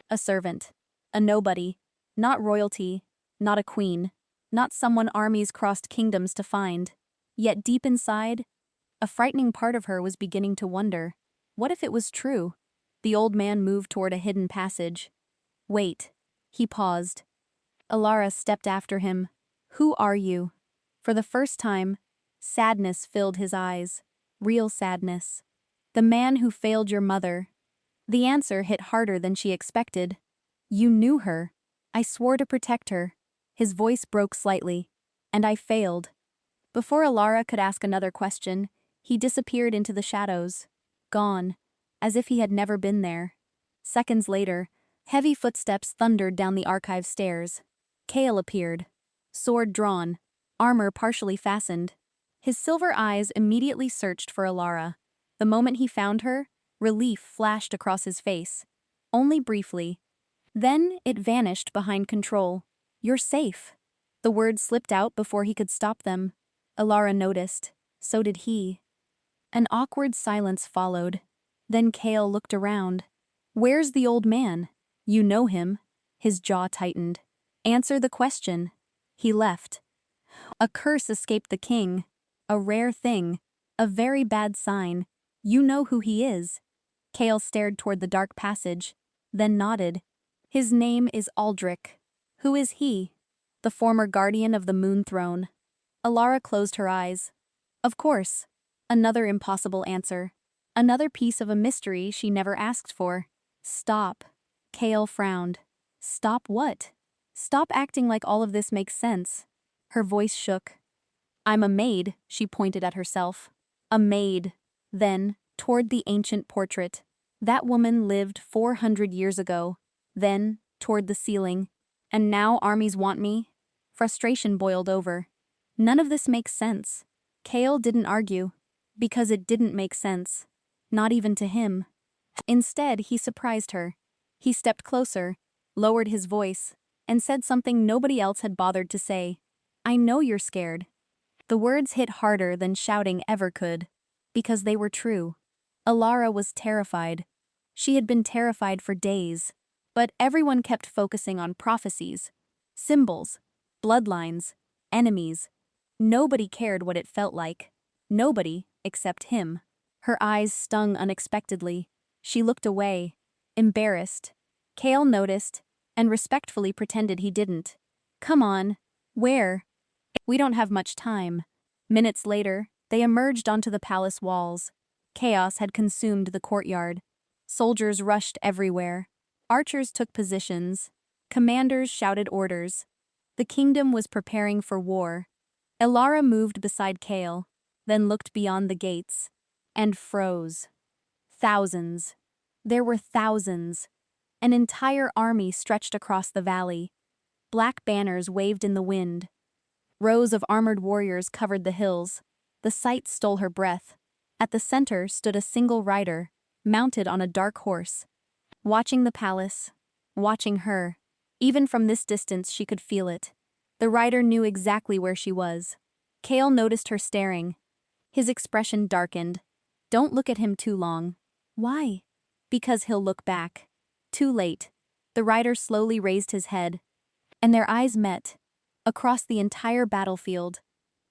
A servant. A nobody. Not royalty. Not a queen. Not someone armies crossed kingdoms to find. Yet deep inside, a frightening part of her was beginning to wonder. What if it was true? The old man moved toward a hidden passage. Wait. He paused. Alara stepped after him. Who are you? For the first time, sadness filled his eyes. Real sadness. The man who failed your mother. The answer hit harder than she expected. You knew her. I swore to protect her. His voice broke slightly. And I failed. Before Alara could ask another question, he disappeared into the shadows. Gone. As if he had never been there. Seconds later, heavy footsteps thundered down the archive stairs. Kale appeared. Sword drawn. Armor partially fastened. His silver eyes immediately searched for Alara. The moment he found her, relief flashed across his face. Only briefly. Then it vanished behind control. You're safe. The words slipped out before he could stop them. Alara noticed. So did he. An awkward silence followed. Then Kale looked around. Where's the old man? You know him. His jaw tightened. Answer the question. He left. A curse escaped the king. A rare thing. A very bad sign. You know who he is. Kale stared toward the dark passage, then nodded. His name is Aldrich. Who is he? The former guardian of the Moon Throne. Alara closed her eyes. Of course. Another impossible answer. Another piece of a mystery she never asked for. Stop. Kale frowned. Stop what? Stop acting like all of this makes sense. Her voice shook. I'm a maid, she pointed at herself. A maid. Then, toward the ancient portrait. That woman lived 400 years ago. Then, toward the ceiling. And now armies want me? Frustration boiled over. None of this makes sense. Kale didn't argue. Because it didn't make sense. Not even to him. Instead, he surprised her. He stepped closer, lowered his voice, and said something nobody else had bothered to say. I know you're scared. The words hit harder than shouting ever could. Because they were true. Alara was terrified. She had been terrified for days. But everyone kept focusing on prophecies, symbols, bloodlines, enemies. Nobody cared what it felt like. Nobody, except him. Her eyes stung unexpectedly. She looked away, embarrassed. Kale noticed, and respectfully pretended he didn't. Come on. Where? We don't have much time. Minutes later, they emerged onto the palace walls. Chaos had consumed the courtyard. Soldiers rushed everywhere. Archers took positions. Commanders shouted orders. The kingdom was preparing for war. Alara moved beside Kale, then looked beyond the gates. and froze. Thousands. There were thousands. An entire army stretched across the valley. Black banners waved in the wind. Rows of armored warriors covered the hills. The sight stole her breath. At the center stood a single rider, mounted on a dark horse. Watching the palace, watching her. Even from this distance she could feel it. The rider knew exactly where she was. Kale noticed her staring. His expression darkened. Don't look at him too long. Why? Because he'll look back. Too late. The rider slowly raised his head. And their eyes met. Across the entire battlefield.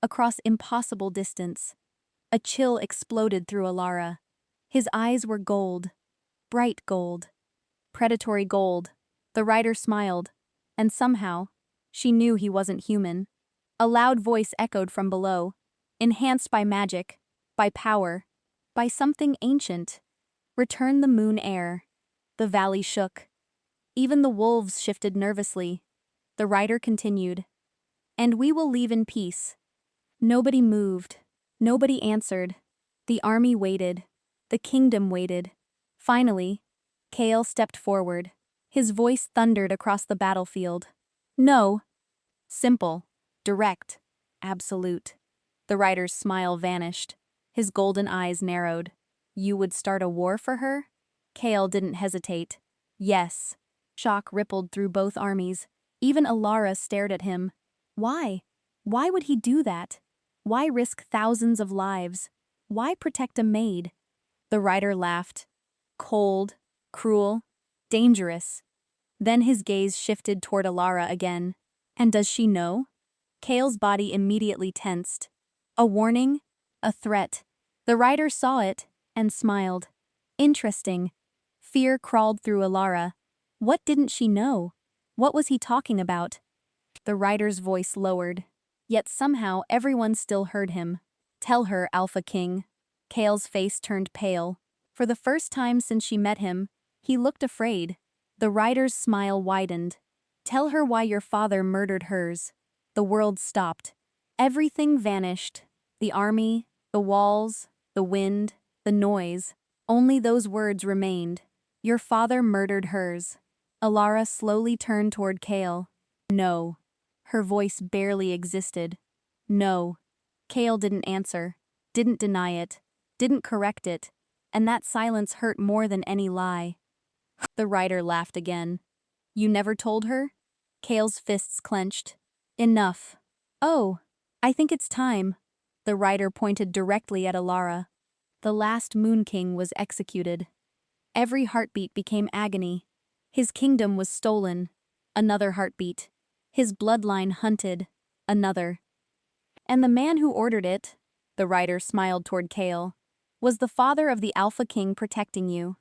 Across impossible distance. A chill exploded through Alara. His eyes were gold. Bright gold. Predatory gold. The rider smiled. And somehow, she knew he wasn't human. A loud voice echoed from below. Enhanced by magic. By power. By something ancient. Return the moon air. The valley shook. Even the wolves shifted nervously. The rider continued. And we will leave in peace. Nobody moved. Nobody answered. The army waited. The kingdom waited. Finally, Kale stepped forward. His voice thundered across the battlefield. No. Simple. Direct. Absolute. The rider's smile vanished. His golden eyes narrowed. You would start a war for her? Kale didn't hesitate. Yes. Shock rippled through both armies. Even Alara stared at him. Why? Why would he do that? Why risk thousands of lives? Why protect a maid? The rider laughed. Cold, cruel, dangerous. Then his gaze shifted toward Alara again. And does she know? Kale's body immediately tensed. A warning? A threat. The rider saw it and smiled. Interesting. Fear crawled through Alara. What didn't she know? What was he talking about? The rider's voice lowered. Yet somehow everyone still heard him. Tell her, Alpha King. Kale's face turned pale. For the first time since she met him, he looked afraid. The rider's smile widened. Tell her why your father murdered hers. The world stopped. Everything vanished. The army, the walls, the wind, the noise. Only those words remained. Your father murdered hers. Alara slowly turned toward Kale. No. Her voice barely existed. No. Kale didn't answer, didn't deny it, didn't correct it, and that silence hurt more than any lie. The rider laughed again. You never told her? Kale's fists clenched. Enough. Oh, I think it's time. The rider pointed directly at Alara. The last Moon King was executed. Every heartbeat became agony. His kingdom was stolen. Another heartbeat. His bloodline hunted. Another. And the man who ordered it, the rider smiled toward Kale, was the father of the Alpha King protecting you.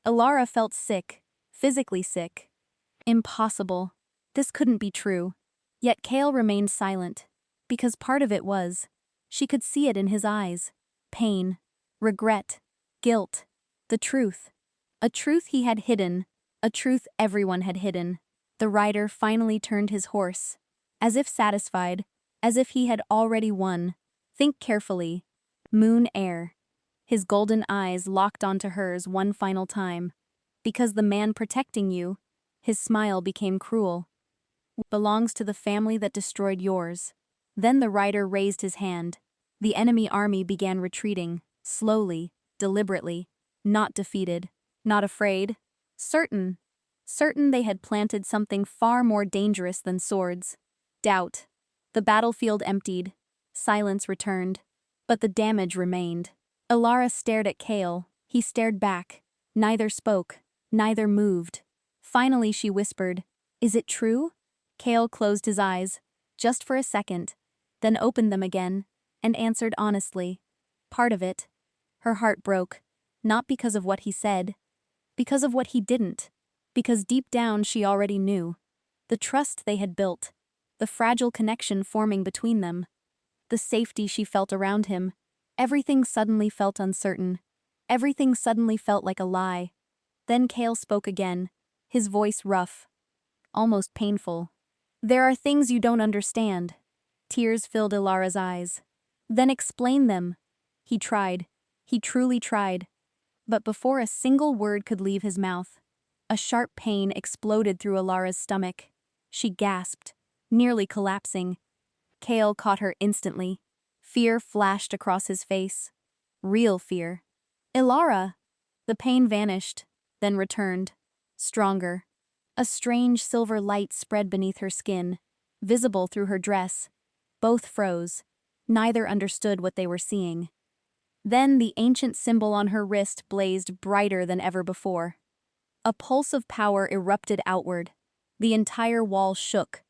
Alara felt sick, physically sick. Impossible. This couldn't be true. Yet Kale remained silent, because part of it was. She could see it in his eyes. Pain, regret, guilt, the truth. A truth he had hidden, a truth everyone had hidden. The rider finally turned his horse. As if satisfied, as if he had already won. Think carefully. Moon air. His golden eyes locked onto hers one final time. Because the man protecting you, his smile became cruel. Belongs to the family that destroyed yours. Then the rider raised his hand. The enemy army began retreating, slowly, deliberately, not defeated, not afraid, certain. Certain they had planted something far more dangerous than swords. Doubt. The battlefield emptied. Silence returned. But the damage remained. Alara stared at Kale. He stared back. Neither spoke. Neither moved. Finally she whispered, Is it true? Kale closed his eyes, just for a second, then opened them again, and answered honestly. Part of it. Her heart broke, not because of what he said, because of what he didn't. Because deep down she already knew. The trust they had built. The fragile connection forming between them. The safety she felt around him. Everything suddenly felt uncertain. Everything suddenly felt like a lie. Then Kale spoke again, his voice rough. Almost painful. There are things you don't understand. Tears filled Ilara's eyes. Then explain them. He tried. He truly tried. But before a single word could leave his mouth, a sharp pain exploded through Alara's stomach. She gasped, nearly collapsing. Kale caught her instantly. Fear flashed across his face. Real fear. Ilara! The pain vanished, then returned. Stronger. A strange silver light spread beneath her skin, visible through her dress. Both froze. Neither understood what they were seeing. Then the ancient symbol on her wrist blazed brighter than ever before. A pulse of power erupted outward. The entire wall shook.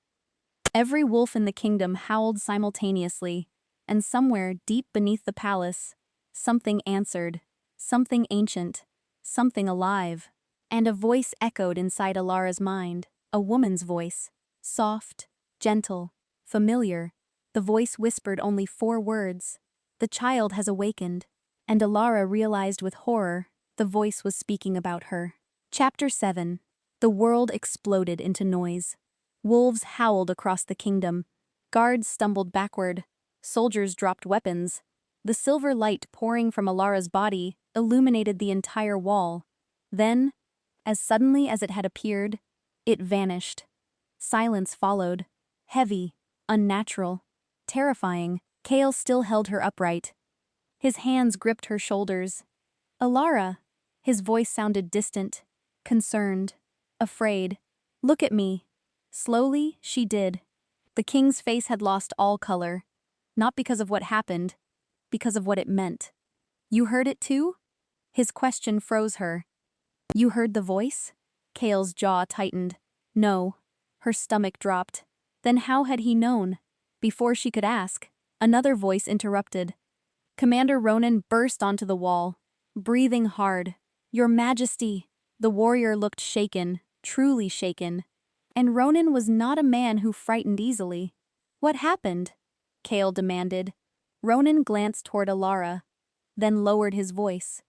Every wolf in the kingdom howled simultaneously, and somewhere deep beneath the palace, something answered, something ancient, something alive. And a voice echoed inside Alara's mind, a woman's voice, soft, gentle, familiar. The voice whispered only 4 words. The child has awakened. And Alara realized with horror, the voice was speaking about her. Chapter 7. The world exploded into noise. Wolves howled across the kingdom. Guards stumbled backward. Soldiers dropped weapons. The silver light pouring from Alara's body illuminated the entire wall. Then, as suddenly as it had appeared, it vanished. Silence followed. Heavy, unnatural, terrifying. Kale still held her upright. His hands gripped her shoulders. Alara! His voice sounded distant, concerned, afraid. Look at me. Slowly, she did. The king's face had lost all color. Not because of what happened, because of what it meant. You heard it too? His question froze her. You heard the voice? Kale's jaw tightened. No. Her stomach dropped. Then how had he known? Before she could ask, another voice interrupted. Commander Ronan burst onto the wall, breathing hard. Your Majesty! The warrior looked shaken, truly shaken. And Ronan was not a man who frightened easily. What happened? Kale demanded. Ronan glanced toward Alara, then lowered his voice.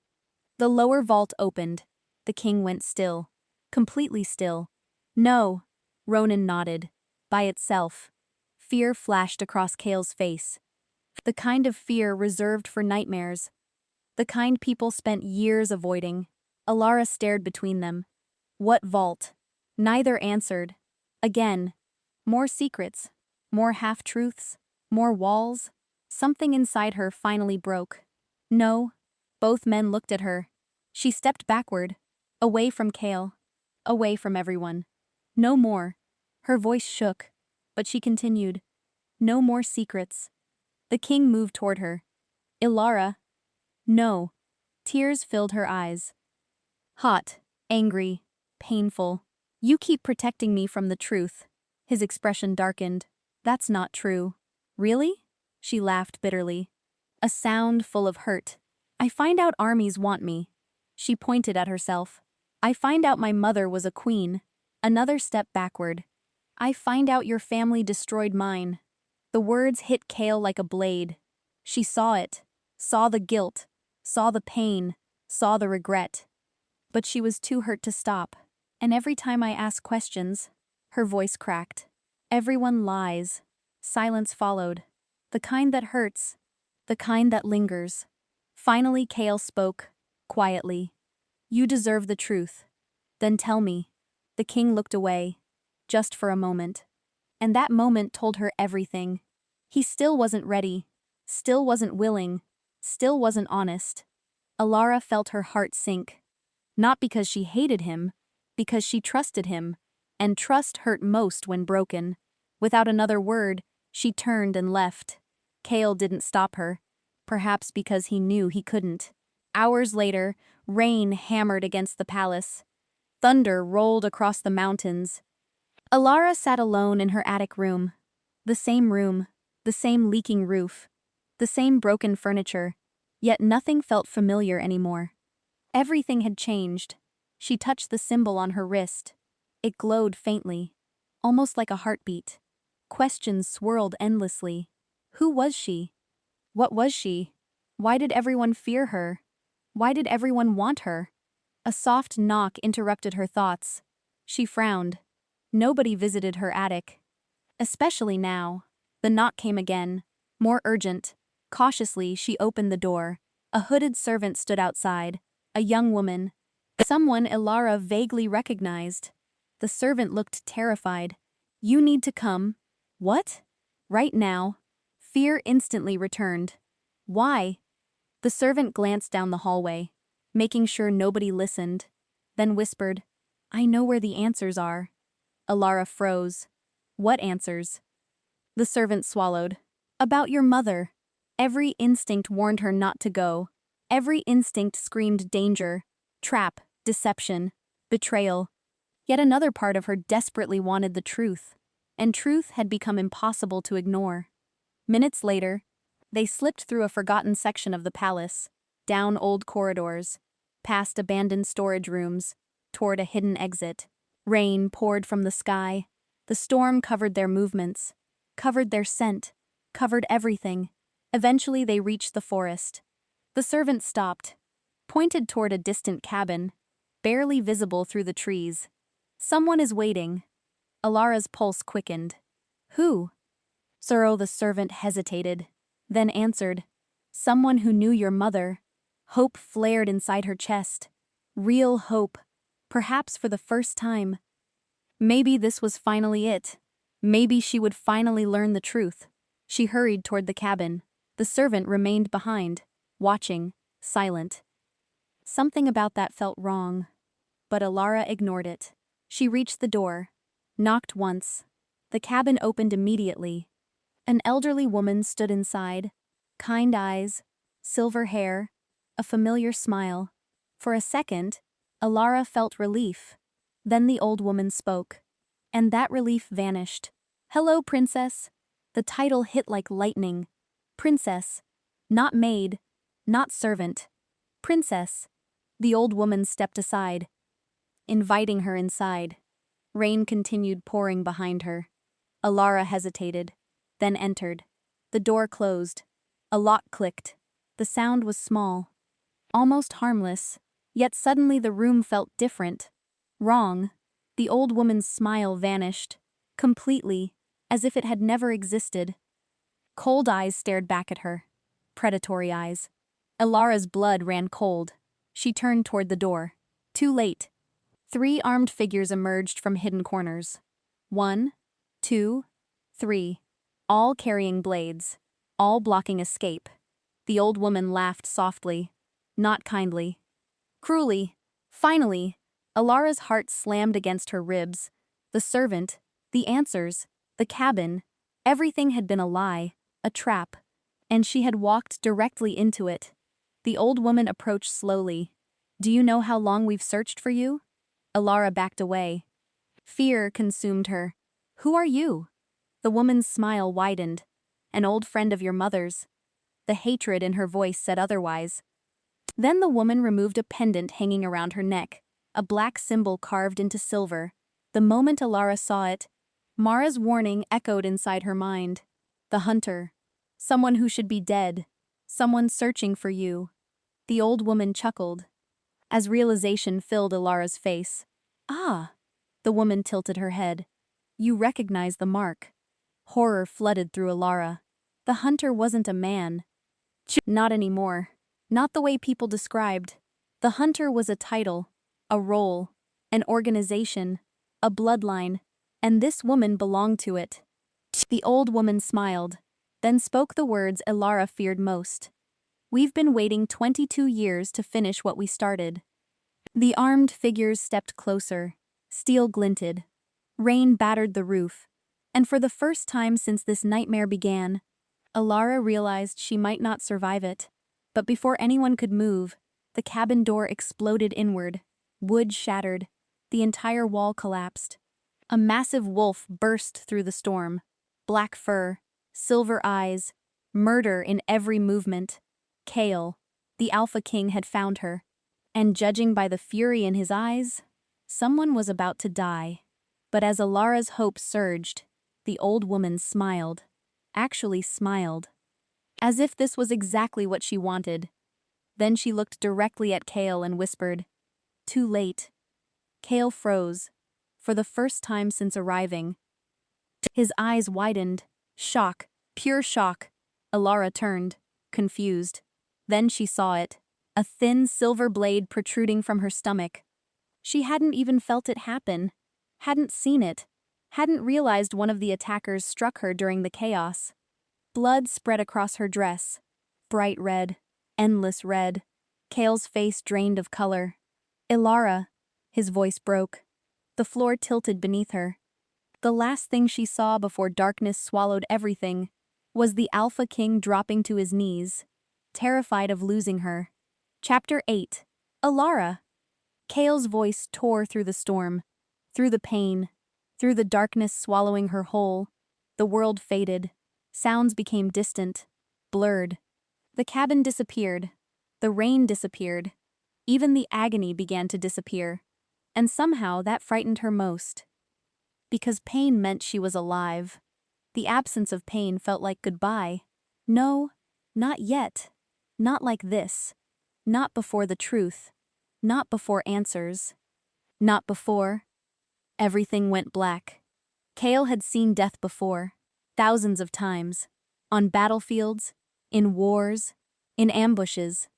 The lower vault opened. The king went still. Completely still. No. Ronan nodded. By itself. Fear flashed across Kale's face. The kind of fear reserved for nightmares. The kind people spent years avoiding. Alara stared between them. What vault? Neither answered. Again. More secrets. More half-truths. More walls. Something inside her finally broke. No. Both men looked at her. She stepped backward. Away from Kale. Away from everyone. No more. Her voice shook. But she continued. No more secrets. The king moved toward her. Ilara. No. Tears filled her eyes. Hot, angry, painful. You keep protecting me from the truth. His expression darkened. That's not true. Really? She laughed bitterly. A sound full of hurt. I find out armies want me. She pointed at herself. I find out my mother was a queen. Another step backward. I find out your family destroyed mine. The words hit Kale like a blade. She saw it. Saw the guilt. Saw the pain. Saw the regret. But she was too hurt to stop. And every time I ask questions, her voice cracked. Everyone lies. Silence followed. The kind that hurts. The kind that lingers. Finally Kale spoke, quietly. You deserve the truth. Then tell me. The king looked away. Just for a moment. And that moment told her everything. He still wasn't ready. Still wasn't willing. Still wasn't honest. Alara felt her heart sink. Not because she hated him, because she trusted him. And trust hurt most when broken. Without another word, she turned and left. Kale didn't stop her. Perhaps because he knew he couldn't. Hours later, rain hammered against the palace. Thunder rolled across the mountains. Alara sat alone in her attic room. The same leaking roof, the same broken furniture, yet nothing felt familiar anymore. Everything had changed. She touched the symbol on her wrist. It glowed faintly, almost like a heartbeat. Questions swirled endlessly. Who was she? What was she? Why did everyone fear her? Why did everyone want her? A soft knock interrupted her thoughts. She frowned. Nobody visited her attic. Especially now. The knock came again, more urgent. Cautiously, she opened the door. A hooded servant stood outside, a young woman, someone Ilara vaguely recognized. The servant looked terrified. "You need to come." "What?" "Right now." Fear instantly returned. "Why?" The servant glanced down the hallway, making sure nobody listened, then whispered, "I know where the answers are." Ilara froze. "What answers?" The servant swallowed. "About your mother." Every instinct warned her not to go. Every instinct screamed danger, trap, deception, betrayal. Yet another part of her desperately wanted the truth, and truth had become impossible to ignore. Minutes later, they slipped through a forgotten section of the palace, down old corridors, past abandoned storage rooms, toward a hidden exit. Rain poured from the sky. The storm covered their movements, covered their scent, covered everything. Eventually they reached the forest. The servant stopped, pointed toward a distant cabin, barely visible through the trees. "Someone is waiting." Alara's pulse quickened. "Who?" Suro the servant hesitated, then answered, "Someone who knew your mother." Hope flared inside her chest. Real hope, perhaps for the first time. Maybe this was finally it. Maybe she would finally learn the truth. She hurried toward the cabin. The servant remained behind, watching, silent. Something about that felt wrong. But Ilara ignored it. She reached the door, knocked once. The cabin opened immediately. An elderly woman stood inside, kind eyes, silver hair, a familiar smile. For a second, Ilara felt relief. Then the old woman spoke. And that relief vanished. "Hello, princess." The title hit like lightning. Princess. Not maid, not servant. Princess. The old woman stepped aside, inviting her inside. Rain continued pouring behind her. Ilara hesitated, then entered. The door closed. A lock clicked. The sound was small, almost harmless, yet suddenly the room felt different. Wrong. The old woman's smile vanished, completely, as if it had never existed. Cold eyes stared back at her. Predatory eyes. Ilara's blood ran cold. She turned toward the door. Too late. 3 armed figures emerged from hidden corners. 1, 2, 3. All carrying blades. All blocking escape. The old woman laughed softly. Not kindly. Cruelly. Finally. Ilara's heart slammed against her ribs. The servant, the answers, the cabin, everything had been a lie, a trap, and she had walked directly into it. The old woman approached slowly. "Do you know how long we've searched for you?" Ilara backed away. Fear consumed her. "Who are you?" The woman's smile widened. "An old friend of your mother's." The hatred in her voice said otherwise. Then the woman removed a pendant hanging around her neck, a black symbol carved into silver. The moment Ilara saw it, Mara's warning echoed inside her mind. The hunter. Someone who should be dead. Someone searching for you. The old woman chuckled, as realization filled Ilara's face. "Ah!" The woman tilted her head. "You recognize the mark." Horror flooded through Ilara. The hunter wasn't a man. Not anymore. Not the way people described. The hunter was a title, a role, an organization, a bloodline, and this woman belonged to it. The old woman smiled, then spoke the words Ilara feared most. "We've been waiting 22 years to finish what we started." The armed figures stepped closer. Steel glinted. Rain battered the roof. And for the first time since this nightmare began, Ilara realized she might not survive it. But before anyone could move, the cabin door exploded inward. Wood shattered. The entire wall collapsed. A massive wolf burst through the storm. Black fur, silver eyes, murder in every movement. Kale, the Alpha King, had found her. And judging by the fury in his eyes, someone was about to die. But as Ilara's hope surged, the old woman smiled. Actually smiled. As if this was exactly what she wanted. Then she looked directly at Kale and whispered, "Too late." Kale froze, for the first time since arriving. His eyes widened. Shock, pure shock. Ilara turned, confused. Then she saw it. A thin silver blade protruding from her stomach. She hadn't even felt it happen. Hadn't seen it. Hadn't realized one of the attackers struck her during the chaos. Blood spread across her dress. Bright red. Endless red. Kale's face drained of color. "Ilara," his voice broke. The floor tilted beneath her. The last thing she saw before darkness swallowed everything was the Alpha King dropping to his knees, terrified of losing her. Chapter 8. Ilara. Kale's voice tore through the storm, through the pain, through the darkness swallowing her whole. The world faded. Sounds became distant, blurred. The cabin disappeared. The rain disappeared. Even the agony began to disappear. And somehow that frightened her most. Because pain meant she was alive. The absence of pain felt like goodbye. No, not yet. Not like this. Not before the truth. Not before answers. Not before. Everything went black. Kale had seen death before. Thousands of times. On battlefields. In wars. In ambushes.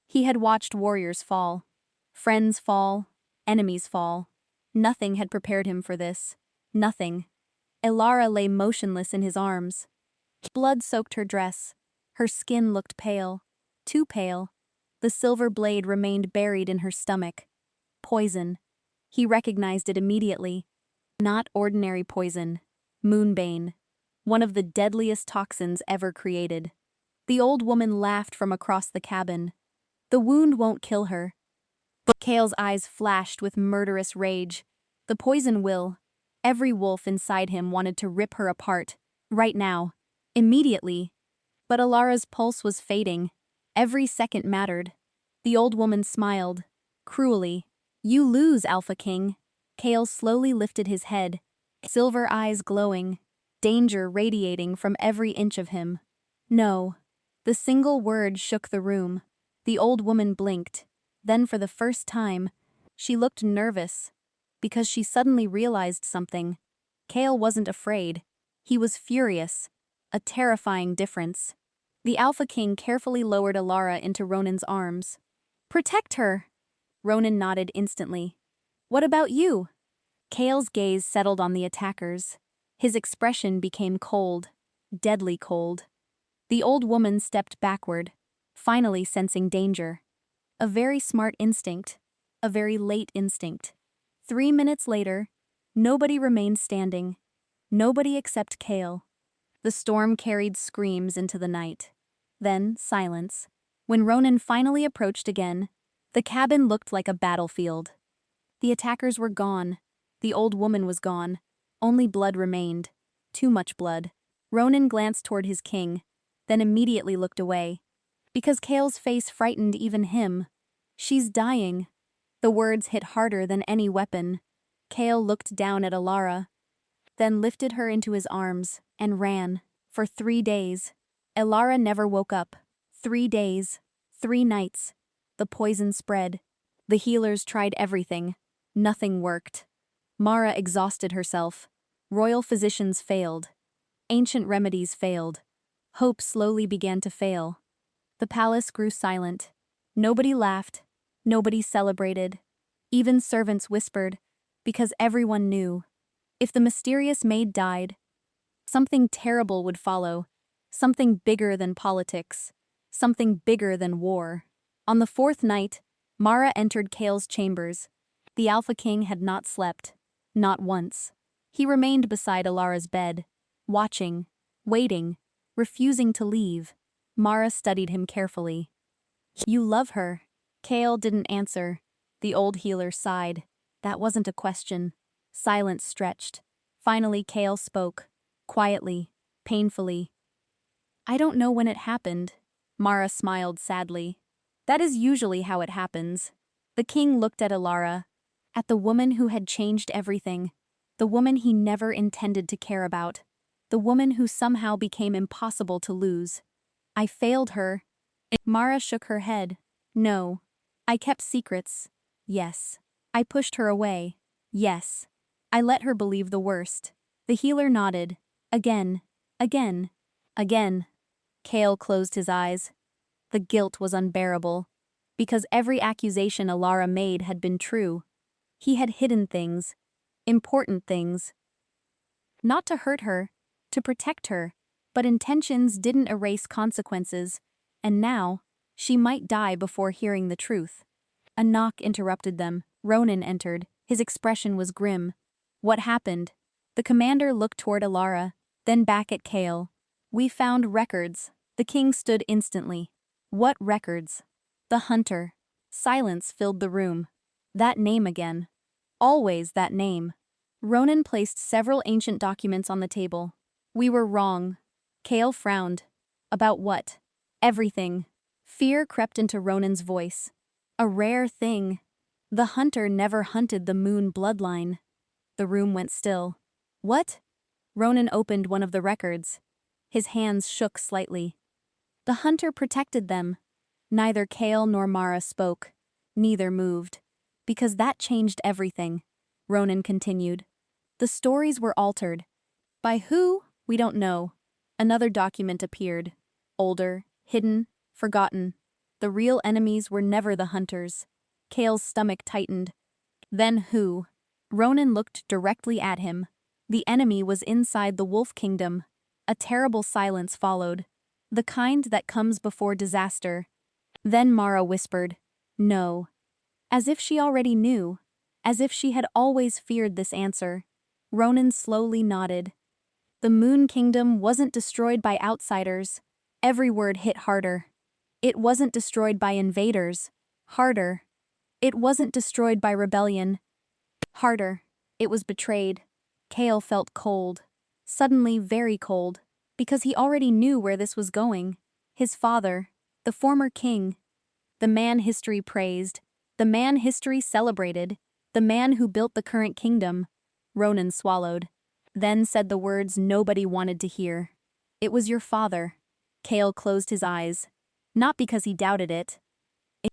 He had watched warriors fall. Friends fall. Enemies fall. Nothing had prepared him for this. Nothing. Ilara lay motionless in his arms. Blood soaked her dress. Her skin looked pale. Too pale. The silver blade remained buried in her stomach. Poison. He recognized it immediately. Not ordinary poison. Moonbane. One of the deadliest toxins ever created. The old woman laughed from across the cabin. "The wound won't kill her." But Kale's eyes flashed with murderous rage. "The poison will." Every wolf inside him wanted to rip her apart. Right now. Immediately. But Ilara's pulse was fading. Every second mattered. The old woman smiled. Cruelly. "You lose, Alpha King." Kale slowly lifted his head. Silver eyes glowing. Danger radiating from every inch of him. "No." The single word shook the room. The old woman blinked. Then for the first time, she looked nervous. Because she suddenly realized something. Kale wasn't afraid. He was furious. A terrifying difference. The Alpha King carefully lowered Ilara into Ronan's arms. "Protect her!" Ronan nodded instantly. "What about you?" Kale's gaze settled on the attackers. His expression became cold. Deadly cold. The old woman stepped backward, finally sensing danger. A very smart instinct. A very late instinct. 3 minutes later, nobody remained standing. Nobody except Kale. The storm carried screams into the night. Then silence. When Ronan finally approached again, the cabin looked like a battlefield. The attackers were gone. The old woman was gone. Only blood remained. Too much blood. Ronan glanced toward his king, then immediately looked away. Because Kale's face frightened even him. "She's dying." The words hit harder than any weapon. Kale looked down at Ilara, then lifted her into his arms and ran. For 3 days. Ilara never woke up. 3 days. 3 nights. The poison spread. The healers tried everything. Nothing worked. Mara exhausted herself. Royal physicians failed. Ancient remedies failed. Hope slowly began to fail. The palace grew silent. Nobody laughed. Nobody celebrated. Even servants whispered, because everyone knew. If the mysterious maid died, something terrible would follow. Something bigger than politics. Something bigger than war. On the 4th night, Mara entered Kale's chambers. The Alpha King had not slept. Not once. He remained beside Ilara's bed, watching, waiting, refusing to leave. Mara studied him carefully. "You love her." Kale didn't answer. The old healer sighed. That wasn't a question. Silence stretched. Finally Kale spoke. Quietly. Painfully. "I don't know when it happened." Mara smiled sadly. "That is usually how it happens." The king looked at Ilara. At the woman who had changed everything. The woman he never intended to care about. The woman who somehow became impossible to lose. "I failed her." Mara shook her head. "No. I kept secrets. Yes. I pushed her away. Yes. I let her believe the worst." The healer nodded. Again. Again. Again. Kale closed his eyes. The guilt was unbearable. Because every accusation Alara made had been true. He had hidden things. Important things. Not to hurt her, to protect her, but intentions didn't erase consequences, and now, she might die before hearing the truth. A knock interrupted them. Ronan entered. His expression was grim. What happened? The commander looked toward Alara, then back at Kale. We found records. The king stood instantly. What records? The hunter. Silence filled the room. That name again. Always that name. Ronan placed several ancient documents on the table. We were wrong. Kale frowned. About what? Everything. Fear crept into Ronan's voice. A rare thing. The hunter never hunted the moon bloodline. The room went still. What? Ronan opened one of the records. His hands shook slightly. The hunter protected them. Neither Kale nor Mara spoke. Neither moved. Because that changed everything. Ronan continued. The stories were altered. By who? We don't know. Another document appeared. Older, hidden, forgotten. The real enemies were never the hunters. Kale's stomach tightened. Then who? Ronan looked directly at him. The enemy was inside the wolf kingdom. A terrible silence followed. The kind that comes before disaster. Then Mara whispered, "No." As if she already knew. As if she had always feared this answer. Ronan slowly nodded. The Moon Kingdom wasn't destroyed by outsiders. Every word hit harder. It wasn't destroyed by invaders. Harder. It wasn't destroyed by rebellion. Harder. It was betrayed. Kale felt cold. Suddenly very cold. Because he already knew where this was going. His father. The former king. The man history praised. The man history celebrated. The man who built the current kingdom. Ronan swallowed. Then said the words nobody wanted to hear. It was your father. Kale closed his eyes. Not because he doubted it.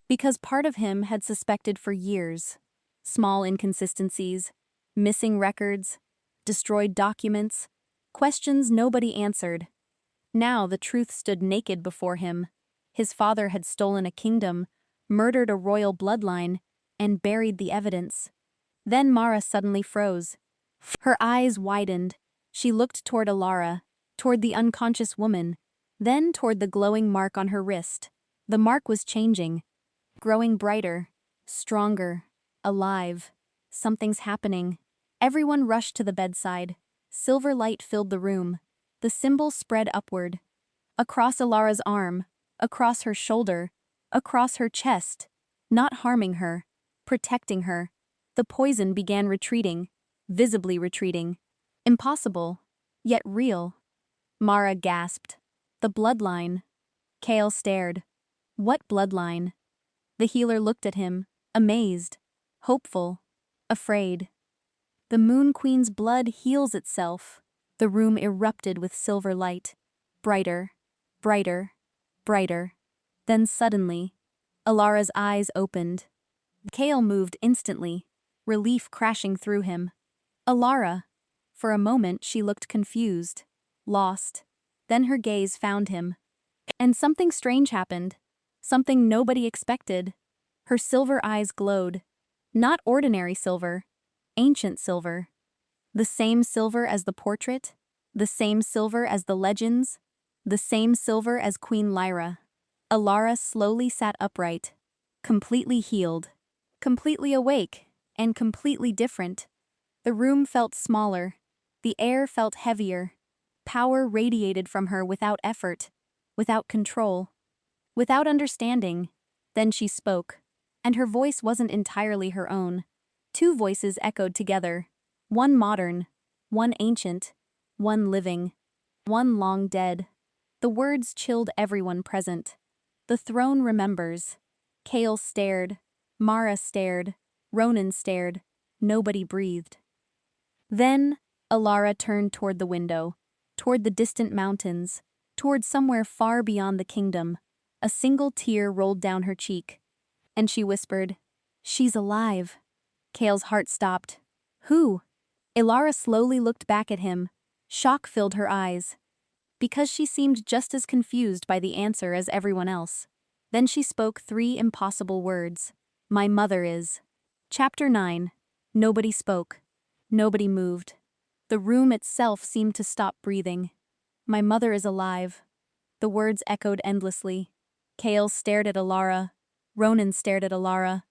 Because part of him had suspected for years. Small inconsistencies. Missing records. Destroyed documents. Questions nobody answered. Now the truth stood naked before him. His father had stolen a kingdom, murdered a royal bloodline, and buried the evidence. Then Mara suddenly froze. Her eyes widened. She looked toward Alara, toward the unconscious woman, then toward the glowing mark on her wrist. The mark was changing, growing brighter, stronger, alive. Something's happening. Everyone rushed to the bedside. Silver light filled the room. The symbol spread upward. Across Alara's arm, across her shoulder, across her chest. Not harming her, protecting her. The poison began retreating, visibly retreating. Impossible, yet real. Mara gasped. The bloodline. Kale stared. What bloodline? The healer looked at him, amazed, hopeful, afraid. The Moon Queen's blood heals itself. The room erupted with silver light. Brighter, brighter, brighter. Then suddenly, Alara's eyes opened. Kale moved instantly, relief crashing through him. Alara. For a moment she looked confused, lost. Then her gaze found him. And something strange happened. Something nobody expected. Her silver eyes glowed. Not ordinary silver. Ancient silver. The same silver as the portrait. The same silver as the legends. The same silver as Queen Lyra. Alara slowly sat upright. Completely healed. Completely awake. And completely different. The room felt smaller. The air felt heavier. Power radiated from her without effort. Without control. Without understanding. Then she spoke. And her voice wasn't entirely her own. Two voices echoed together. One modern. One ancient. One living. One long dead. The words chilled everyone present. The throne remembers. Kale stared. Mara stared. Ronan stared. Nobody breathed. Then, Alara turned toward the window, toward the distant mountains, toward somewhere far beyond the kingdom. A single tear rolled down her cheek. And she whispered, "She's alive." Kale's heart stopped. Who? Alara slowly looked back at him. Shock filled her eyes. Because she seemed just as confused by the answer as everyone else. Then she spoke 3 impossible words. My mother is. Chapter 9. Nobody spoke. Nobody moved. The room itself seemed to stop breathing. My mother is alive. The words echoed endlessly. Kale stared at Alara. Ronan stared at Alara.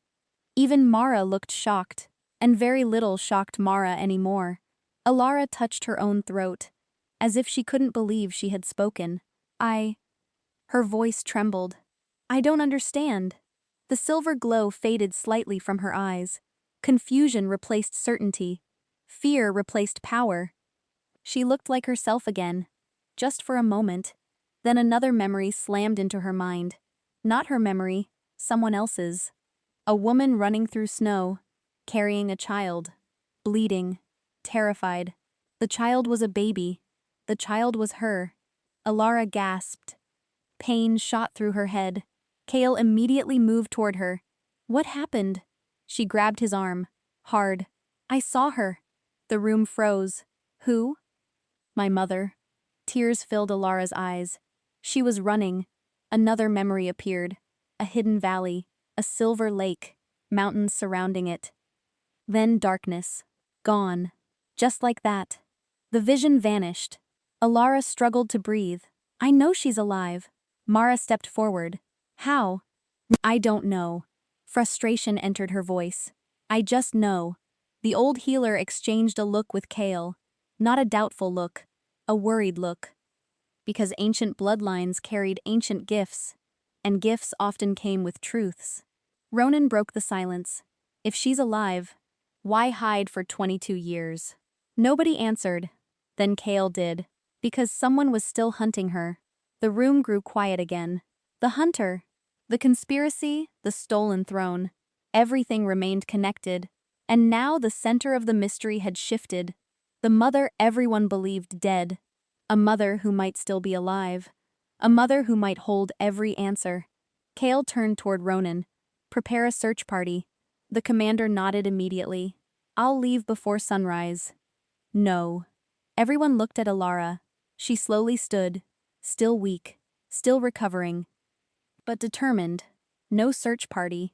Even Mara looked shocked, and very little shocked Mara anymore. Alara touched her own throat, as if she couldn't believe she had spoken. Her voice trembled. I don't understand. The silver glow faded slightly from her eyes. Confusion replaced certainty. Fear replaced power. She looked like herself again, just for a moment. Then another memory slammed into her mind. Not her memory, someone else's. A woman running through snow, carrying a child, bleeding, terrified. The child was a baby. The child was her. Alara gasped. Pain shot through her head. Kale immediately moved toward her. What happened? She grabbed his arm. Hard. I saw her. The room froze. Who? My mother. Tears filled Alara's eyes. She was running. Another memory appeared. A hidden valley. A silver lake. Mountains surrounding it. Then darkness. Gone. Just like that. The vision vanished. Alara struggled to breathe. I know she's alive. Mara stepped forward. How? I don't know. Frustration entered her voice. I just know. The old healer exchanged a look with Kale. Not a doubtful look. A worried look. Because ancient bloodlines carried ancient gifts, and gifts often came with truths. Ronan broke the silence. If she's alive, why hide for 22 years? Nobody answered. Then Kale did. Because someone was still hunting her. The room grew quiet again. The hunter. The conspiracy, the stolen throne. Everything remained connected. And now the center of the mystery had shifted. The mother everyone believed dead. A mother who might still be alive. A mother who might hold every answer. Kale turned toward Ronan. Prepare a search party. The commander nodded immediately. I'll leave before sunrise. No. Everyone looked at Alara. She slowly stood, still weak, still recovering, but determined. No search party.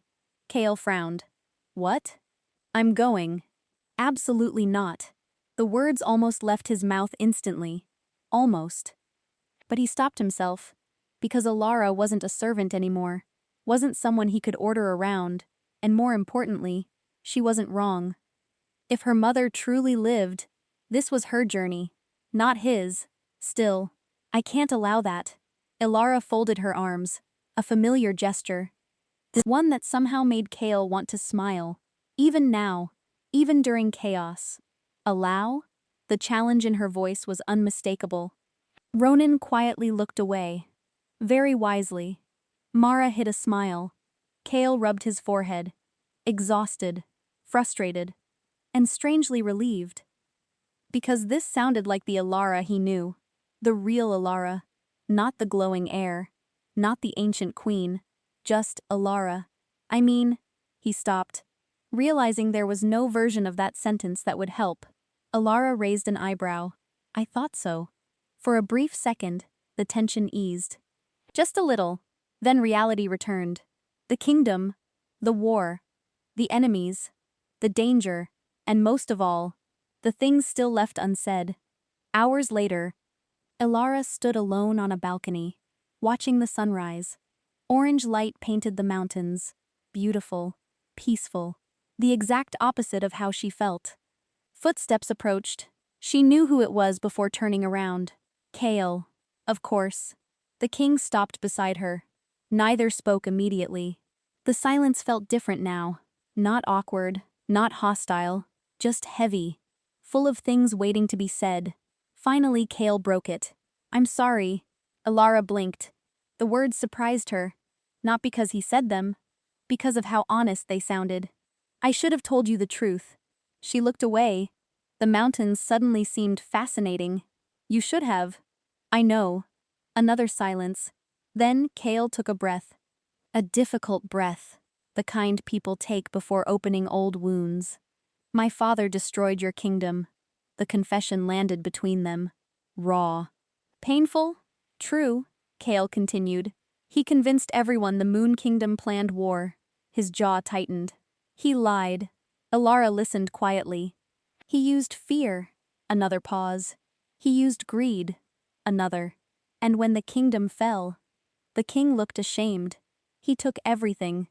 Kale frowned. What? I'm going. Absolutely not. The words almost left his mouth instantly. Almost. But he stopped himself. Because Alara wasn't a servant anymore. Wasn't someone he could order around. And more importantly, she wasn't wrong. If her mother truly lived, this was her journey, not his. Still, I can't allow that. Alara folded her arms. A familiar gesture. One that somehow made Kale want to smile. Even now. Even during chaos. Allow? The challenge in her voice was unmistakable. Ronan quietly looked away. Very wisely. Mara hid a smile. Kale rubbed his forehead. Exhausted. Frustrated. And strangely relieved. Because this sounded like the Alara he knew. The real Alara. Not the glowing heir. Not the ancient queen. Just Alara. I mean, he stopped, realizing there was no version of that sentence that would help. Alara raised an eyebrow. I thought so. For a brief second, the tension eased. Just a little. Then reality returned. The kingdom. The war. The enemies. The danger. And most of all, the things still left unsaid. Hours later, Alara stood alone on a balcony, watching the sunrise. Orange light painted the mountains. Beautiful. Peaceful. The exact opposite of how she felt. Footsteps approached. She knew who it was before turning around. Kale. Of course. The king stopped beside her. Neither spoke immediately. The silence felt different now. Not awkward, not hostile, just heavy. Full of things waiting to be said. Finally Kale broke it. I'm sorry. Alara blinked. The words surprised her. Not because he said them. Because of how honest they sounded. I should have told you the truth. She looked away. The mountains suddenly seemed fascinating. You should have. I know. Another silence. Then Kale took a breath. A difficult breath. The kind people take before opening old wounds. My father destroyed your kingdom. The confession landed between them. Raw. Painful? True, Kale continued. He convinced everyone the Moon Kingdom planned war. His jaw tightened. He lied. Alara listened quietly. He used fear. Another pause. He used greed. Another. And when the kingdom fell, the king looked ashamed. He took everything.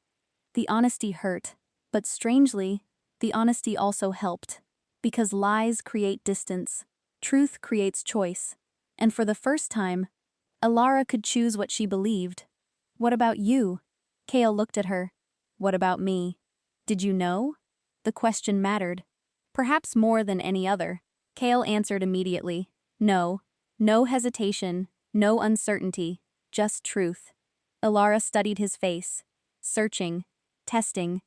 The honesty hurt, but strangely, the honesty also helped. Because lies create distance. Truth creates choice. And for the first time, Alara could choose what she believed. What about you? Kale looked at her. What about me? Did you know? The question mattered. Perhaps more than any other. Kale answered immediately. No. No hesitation. No uncertainty. Just truth. Alara studied his face. Searching. Testing.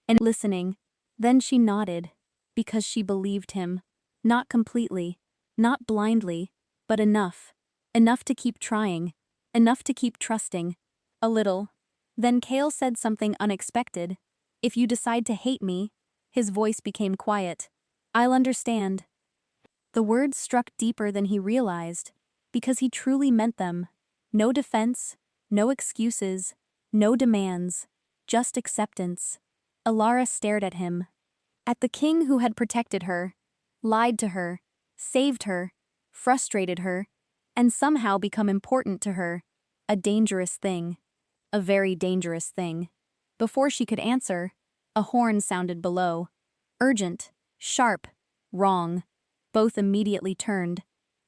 And listening. Then she nodded. Because she believed him. Not completely. Not blindly. But enough. Enough to keep trying. Enough to keep trusting. A little. Then Kale said something unexpected. If you decide to hate me, his voice became quiet. I'll understand. The words struck deeper than he realized, because he truly meant them. No defense, no excuses, no demands, just acceptance. Alara stared at him. At the king who had protected her, lied to her, saved her, frustrated her, and somehow become important to her. A dangerous thing. A very dangerous thing. Before she could answer, a horn sounded below. Urgent, sharp, wrong. Both immediately turned.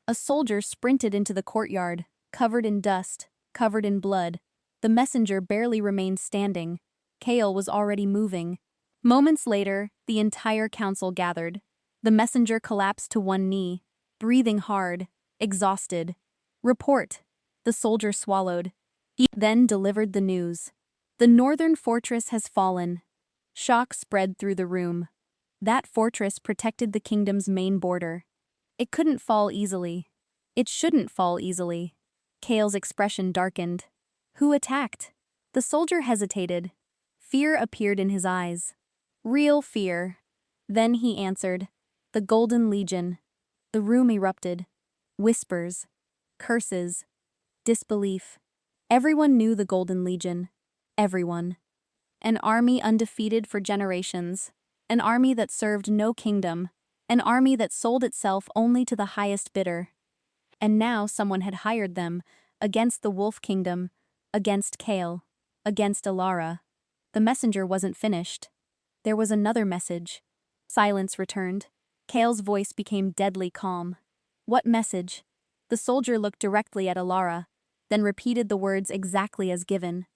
A soldier sprinted into the courtyard, covered in dust, covered in blood. The messenger barely remained standing. Kale was already moving. Moments later, the entire council gathered. The messenger collapsed to one knee, breathing hard, exhausted. Report. The soldier swallowed. He then delivered the news. The northern fortress has fallen. Shock spread through the room. That fortress protected the kingdom's main border. It couldn't fall easily. It shouldn't fall easily. Kale's expression darkened. Who attacked? The soldier hesitated. Fear appeared in his eyes. Real fear. Then he answered. The Golden Legion. The room erupted. Whispers. Curses. Disbelief. Everyone knew the Golden Legion. Everyone. An army undefeated for generations. An army that served no kingdom. An army that sold itself only to the highest bidder. And now someone had hired them, against the Wolf Kingdom, against Kale, against Alara. The messenger wasn't finished. There was another message. Silence returned. Kale's voice became deadly calm. What message? The soldier looked directly at Alara, then repeated the words exactly as given.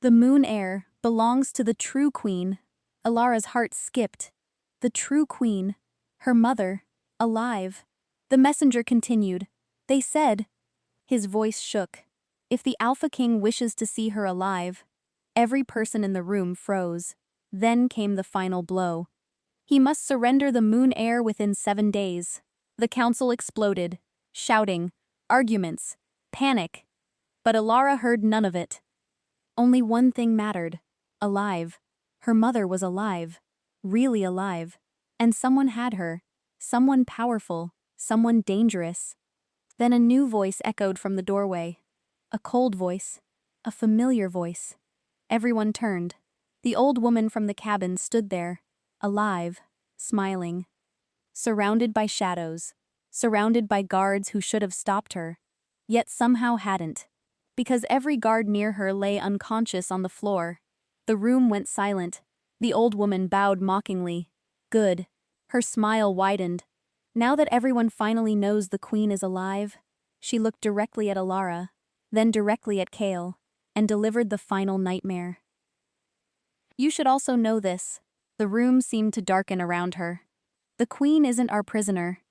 The moon heir belongs to the true queen. Alara's heart skipped. The true queen. Her mother. Alive. The messenger continued. They said. His voice shook. If the Alpha King wishes to see her alive. Every person in the room froze. Then came the final blow. He must surrender the moon heir within 7 days. The council exploded. Shouting. Arguments. Panic. But Alara heard none of it. Only one thing mattered. Alive. Her mother was alive. Really alive. And someone had her. Someone powerful. Someone dangerous. Then a new voice echoed from the doorway. A cold voice. A familiar voice. Everyone turned. The old woman from the cabin stood there. Alive. Smiling. Surrounded by shadows. Surrounded by guards who should have stopped her. Yet somehow hadn't. Because every guard near her lay unconscious on the floor. The room went silent. The old woman bowed mockingly. Good. Her smile widened. Now that everyone finally knows the queen is alive, she looked directly at Alara, then directly at Kale, and delivered the final nightmare. You should also know this. The room seemed to darken around her. The queen isn't our prisoner.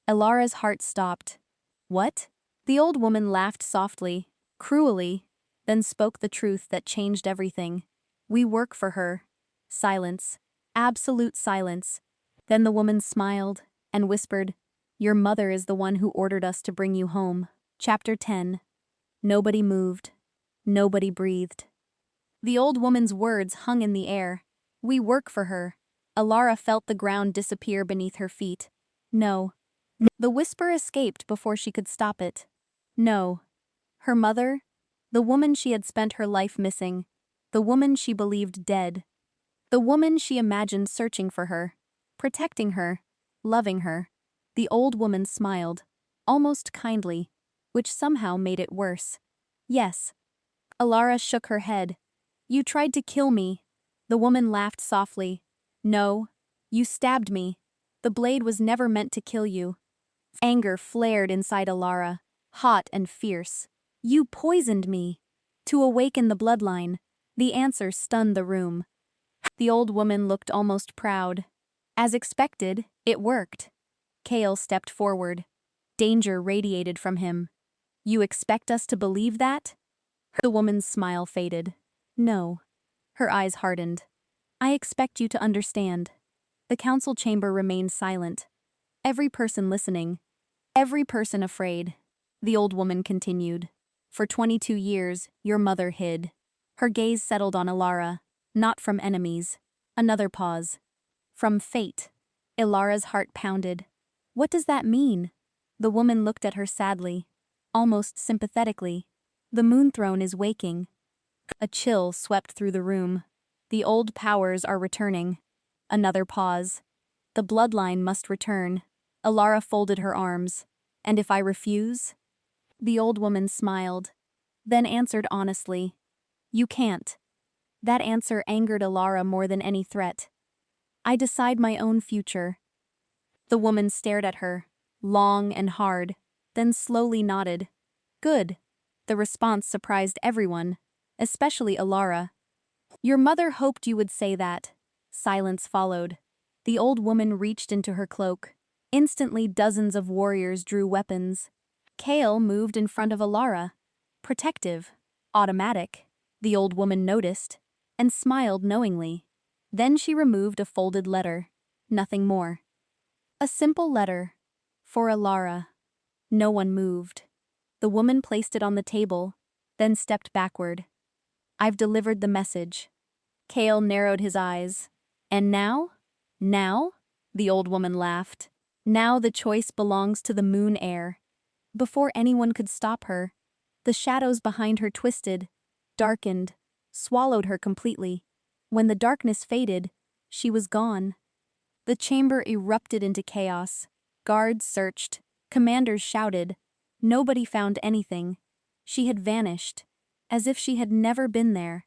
Alara's heart stopped. What? The old woman laughed softly, cruelly, then spoke the truth that changed everything. We work for her. Silence. Absolute silence. Then the woman smiled and whispered, Your mother is the one who ordered us to bring you home. Chapter 10. Nobody moved. Nobody breathed. The old woman's words hung in the air. We work for her. Alara felt the ground disappear beneath her feet. No. The whisper escaped before she could stop it. No. Her mother? The woman she had spent her life missing. The woman she believed dead. The woman she imagined searching for her, protecting her, loving her. The old woman smiled, almost kindly, which somehow made it worse. Yes. Alara shook her head. You tried to kill me. The woman laughed softly. No. You stabbed me. The blade was never meant to kill you. Anger flared inside Alara, hot and fierce. You poisoned me. To awaken the bloodline. The answer stunned the room. The old woman looked almost proud. As expected, it worked. Kale stepped forward. Danger radiated from him. You expect us to believe that? The woman's smile faded. No. Her eyes hardened. I expect you to understand. The council chamber remained silent. Every person listening. Every person afraid. The old woman continued. For 22 years, your mother hid. Her gaze settled on Alara, not from enemies. Another pause. From fate. Ilara's heart pounded. What does that mean? The woman looked at her sadly, almost sympathetically. The moon throne is waking. A chill swept through the room. The old powers are returning. Another pause. The bloodline must return. Alara folded her arms. And if I refuse? The old woman smiled, then answered honestly. You can't. That answer angered Alara more than any threat. I decide my own future. The woman stared at her, long and hard, then slowly nodded. Good. The response surprised everyone, especially Alara. Your mother hoped you would say that. Silence followed. The old woman reached into her cloak. Instantly dozens of warriors drew weapons. Kale moved in front of Alara. Protective. Automatic. The old woman noticed, and smiled knowingly. Then she removed a folded letter. Nothing more. A simple letter. For Alara. No one moved. The woman placed it on the table, then stepped backward. I've delivered the message. Kale narrowed his eyes. And now? Now? The old woman laughed. Now the choice belongs to the moon heir. Before anyone could stop her, the shadows behind her twisted, darkened, swallowed her completely. When the darkness faded, she was gone. The chamber erupted into chaos. Guards searched. Commanders shouted. Nobody found anything. She had vanished, as if she had never been there.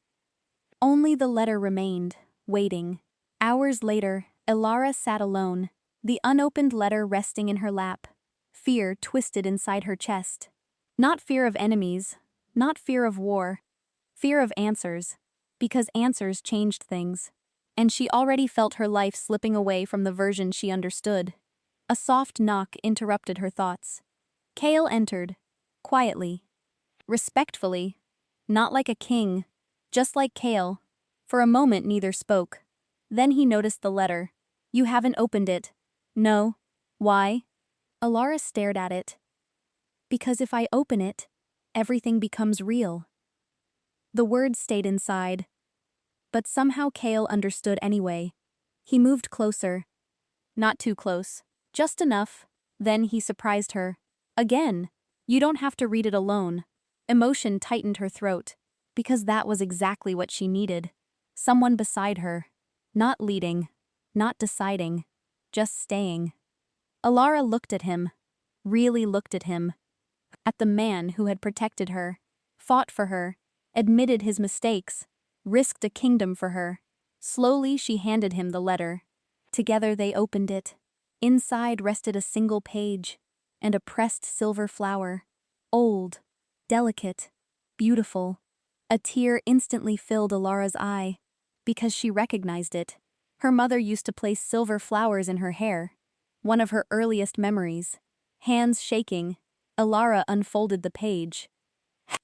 Only the letter remained, waiting. Hours later, Alara sat alone, the unopened letter resting in her lap. Fear twisted inside her chest. Not fear of enemies, not fear of war. Fear of answers, because answers changed things. And she already felt her life slipping away from the version she understood. A soft knock interrupted her thoughts. Kale entered, quietly, respectfully, not like a king, just like Kale. For a moment neither spoke. Then he noticed the letter. You haven't opened it. No. Why? Alara stared at it. Because if I open it, everything becomes real. The words stayed inside. But somehow Kale understood anyway. He moved closer. Not too close. Just enough. Then he surprised her. Again. You don't have to read it alone. Emotion tightened her throat. Because that was exactly what she needed. Someone beside her. Not leading. Not deciding. Just staying. Alara looked at him. Really looked at him. At the man who had protected her. Fought for her. Admitted his mistakes. Risked a kingdom for her. Slowly she handed him the letter. Together they opened it. Inside rested a single page. And a pressed silver flower. Old. Delicate. Beautiful. A tear instantly filled Alara's eye. Because she recognized it. Her mother used to place silver flowers in her hair. One of her earliest memories. Hands shaking, Alara unfolded the page.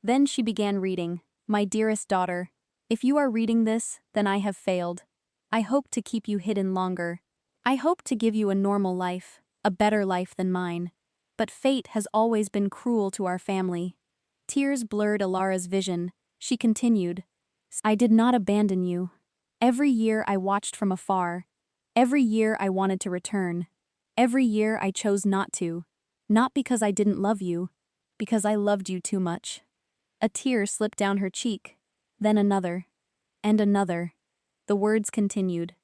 Then she began reading. My dearest daughter, if you are reading this, then I have failed. I hope to keep you hidden longer. I hope to give you a normal life, a better life than mine. But fate has always been cruel to our family. Tears blurred Alara's vision. She continued. I did not abandon you. Every year I watched from afar. Every year I wanted to return. Every year I chose not to. Not because I didn't love you, because I loved you too much. A tear slipped down her cheek. Then another. And another. The words continued.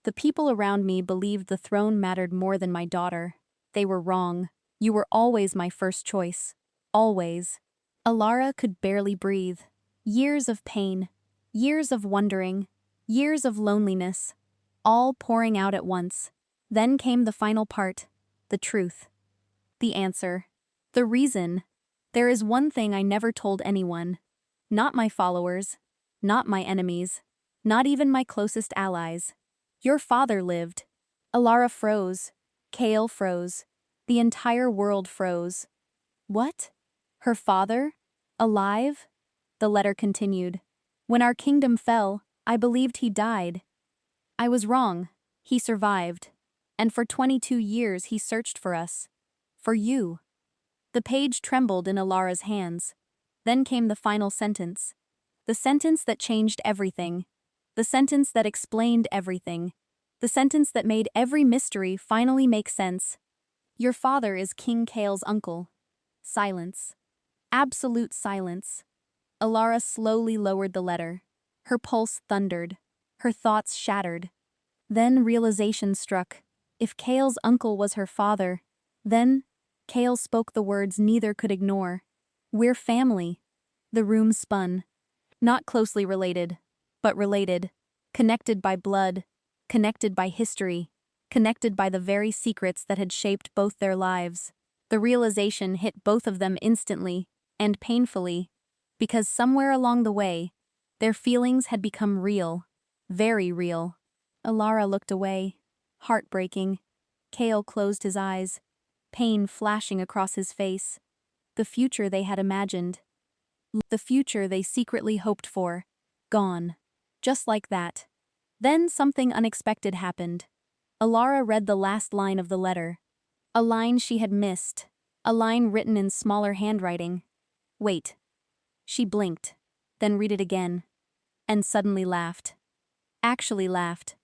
The people around me believed the throne mattered more than my daughter. They were wrong. You were always my first choice. Always. Alara could barely breathe. Years of pain. Years of wondering. Years of loneliness. All pouring out at once. Then came the final part. The truth. The answer. The reason. There is one thing I never told anyone. Not my followers. Not my enemies. Not even my closest allies. Your father lived. Alara froze. Kale froze. The entire world froze. What? Her father? Alive? The letter continued. When our kingdom fell, I believed he died. I was wrong. He survived. And for 22 years he searched for us. For you. The page trembled in Alara's hands. Then came the final sentence. The sentence that changed everything. The sentence that explained everything. The sentence that made every mystery finally make sense. Your father is King Kale's uncle. Silence. Absolute silence. Alara slowly lowered the letter. Her pulse thundered. Her thoughts shattered. Then realization struck. If Kale's uncle was her father, then Kale spoke the words neither could ignore. We're family. The room spun. Not closely related, but related. Connected by blood. Connected by history. Connected by the very secrets that had shaped both their lives. The realization hit both of them instantly, and painfully, because somewhere along the way, their feelings had become real. Very real. Alara looked away. Heartbreaking. Kale closed his eyes. Pain flashing across his face. The future they had imagined. The future they secretly hoped for. Gone. Just like that. Then something unexpected happened. Alara read the last line of the letter. A line she had missed. A line written in smaller handwriting. Wait. She blinked. Then read it again. And suddenly laughed. Actually laughed.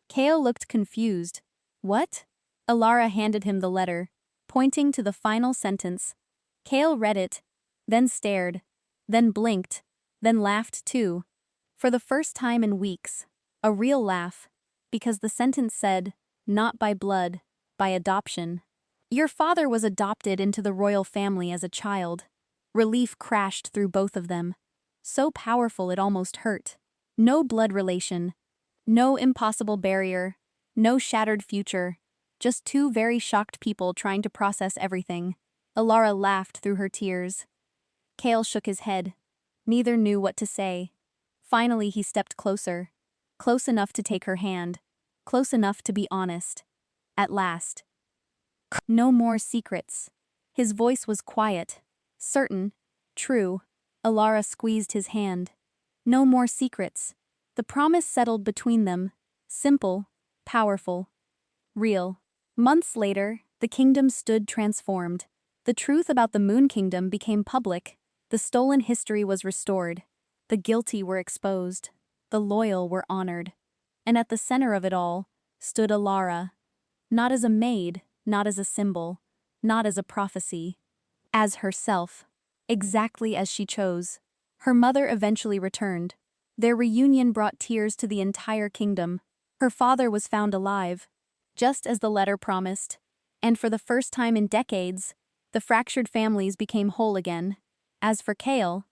Kale looked confused. What? Alara handed him the letter, pointing to the final sentence. Kale read it, then stared, then blinked, then laughed too. For the first time in weeks. A real laugh. Because the sentence said, not by blood, by adoption. Your father was adopted into the royal family as a child. Relief crashed through both of them. So powerful it almost hurt. No blood relation. No impossible barrier. No shattered future. Just two very shocked people trying to process everything. Alara laughed through her tears. Kale shook his head. Neither knew what to say. Finally he stepped closer. Close enough to take her hand. Close enough to be honest. At last. No more secrets. His voice was quiet. Certain. True. Alara squeezed his hand. No more secrets. The promise settled between them. Simple. Powerful. Real. Months later, the kingdom stood transformed. The truth about the Moon Kingdom became public. The stolen history was restored. The guilty were exposed. The loyal were honored. And at the center of it all stood Alara. Not as a maid, not as a symbol, not as a prophecy. As herself. Exactly as she chose. Her mother eventually returned. Their reunion brought tears to the entire kingdom. Her father was found alive, just as the letter promised. And for the first time in decades, the fractured families became whole again. As for Kale,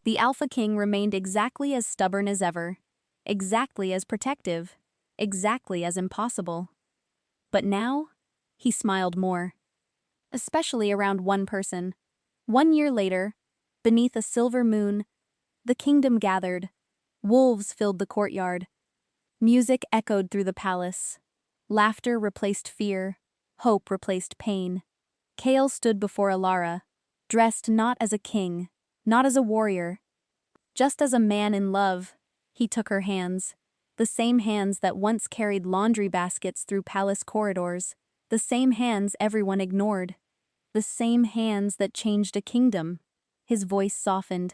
the Alpha King remained exactly as stubborn as ever. Exactly as protective. Exactly as impossible. But now, he smiled more. Especially around one person. 1 year later, beneath a silver moon, the kingdom gathered. Wolves filled the courtyard. Music echoed through the palace. Laughter replaced fear. Hope replaced pain. Kale stood before Alara, dressed not as a king, not as a warrior, just as a man in love. He took her hands, the same hands that once carried laundry baskets through palace corridors, the same hands everyone ignored, the same hands that changed a kingdom. His voice softened.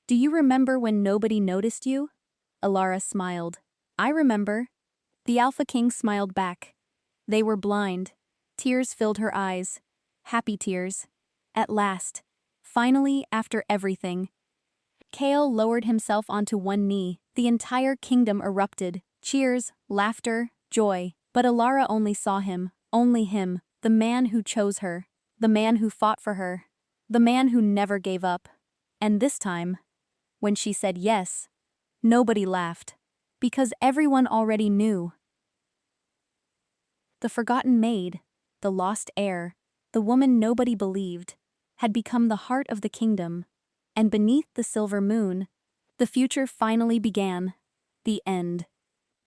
Do you remember when nobody noticed you? Alara smiled. I remember. The Alpha King smiled back. They were blind. Tears filled her eyes. Happy tears. At last. Finally, after everything, Kale lowered himself onto one knee. The entire kingdom erupted. Cheers, laughter, joy. But Alara only saw him, only him, the man who chose her, the man who fought for her, the man who never gave up. And this time, when she said yes, nobody laughed, because everyone already knew. The forgotten maid, the lost heir, the woman nobody believed, had become the heart of the kingdom, and beneath the silver moon, the future finally began. The end.